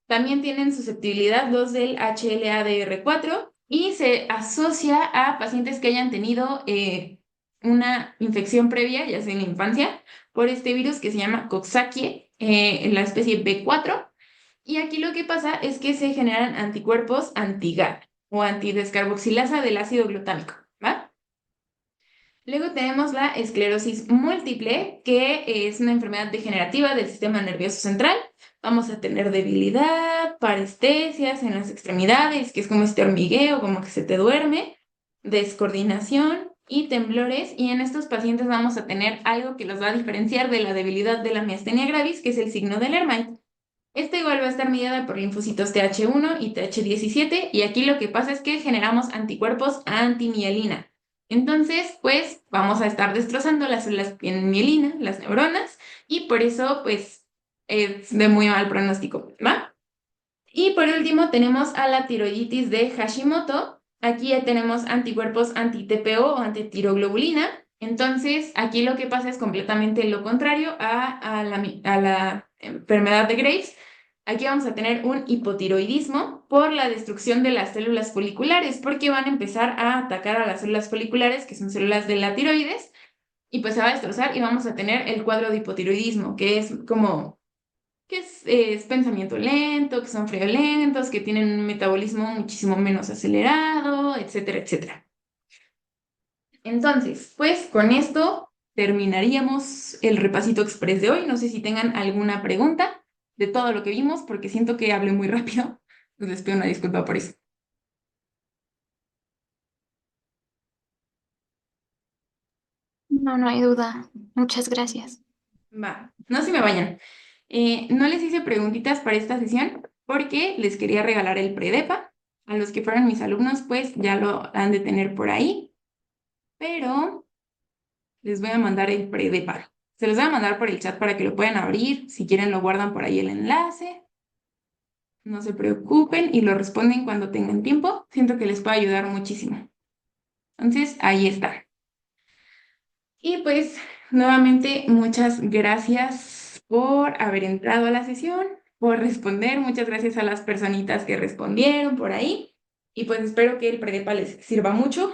También tienen susceptibilidad los del HLA-DR4 y se asocia a pacientes que hayan tenido una infección previa, ya sea en la infancia, por este virus que se llama Coxsackie, en la especie B4. Y aquí lo que pasa es que se generan anticuerpos anti-GAD o antidescarboxilasa del ácido glutámico, ¿va? Luego tenemos la esclerosis múltiple, que es una enfermedad degenerativa del sistema nervioso central. Vamos a tener debilidad, parestesias en las extremidades, que es como este hormigueo, como que se te duerme, descoordinación y temblores. Y en estos pacientes vamos a tener algo que los va a diferenciar de la debilidad de la miastenia gravis, que es el signo del Hermite. Esta igual va a estar mediada por linfocitos TH1 y TH17, y aquí lo que pasa es que generamos anticuerpos antimielina. Entonces, pues vamos a estar destrozando las células que tienen mielina, las neuronas, y por eso, pues, es de muy mal pronóstico, ¿va? Y por último tenemos a la tiroiditis de Hashimoto. Aquí ya tenemos anticuerpos anti-TPO o antitiroglobulina. Entonces, aquí lo que pasa es completamente lo contrario a la enfermedad de Graves. Aquí vamos a tener un hipotiroidismo por la destrucción de las células foliculares, porque van a empezar a atacar a las células foliculares, que son células de la tiroides, y pues se va a destrozar y vamos a tener el cuadro de hipotiroidismo, que es como, es pensamiento lento, que son friolentos, que tienen un metabolismo muchísimo menos acelerado, etcétera, etcétera. Entonces, pues con esto terminaríamos el repasito express de hoy. No sé si tengan alguna pregunta de todo lo que vimos, porque siento que hablé muy rápido. Pues les pido una disculpa por eso. No, no hay duda. Muchas gracias. Va, no se me vayan. No les hice preguntitas para esta sesión porque les quería regalar el predepa. A los que fueron mis alumnos, pues ya lo han de tener por ahí, pero les voy a mandar el predepa. Se los voy a mandar por el chat para que lo puedan abrir. Si quieren, lo guardan por ahí el enlace. No se preocupen y lo responden cuando tengan tiempo. Siento que les puede ayudar muchísimo. Entonces, ahí está. Y pues, nuevamente, muchas gracias por haber entrado a la sesión, por responder. Muchas gracias a las personitas que respondieron por ahí. Y pues espero que el predepa les sirva mucho.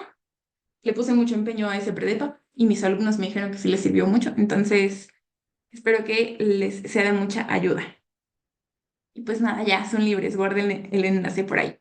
Le puse mucho empeño a ese predepa y mis alumnos me dijeron que sí les sirvió mucho. Entonces, espero que les sea de mucha ayuda. Y pues nada, ya son libres. Guarden el enlace por ahí.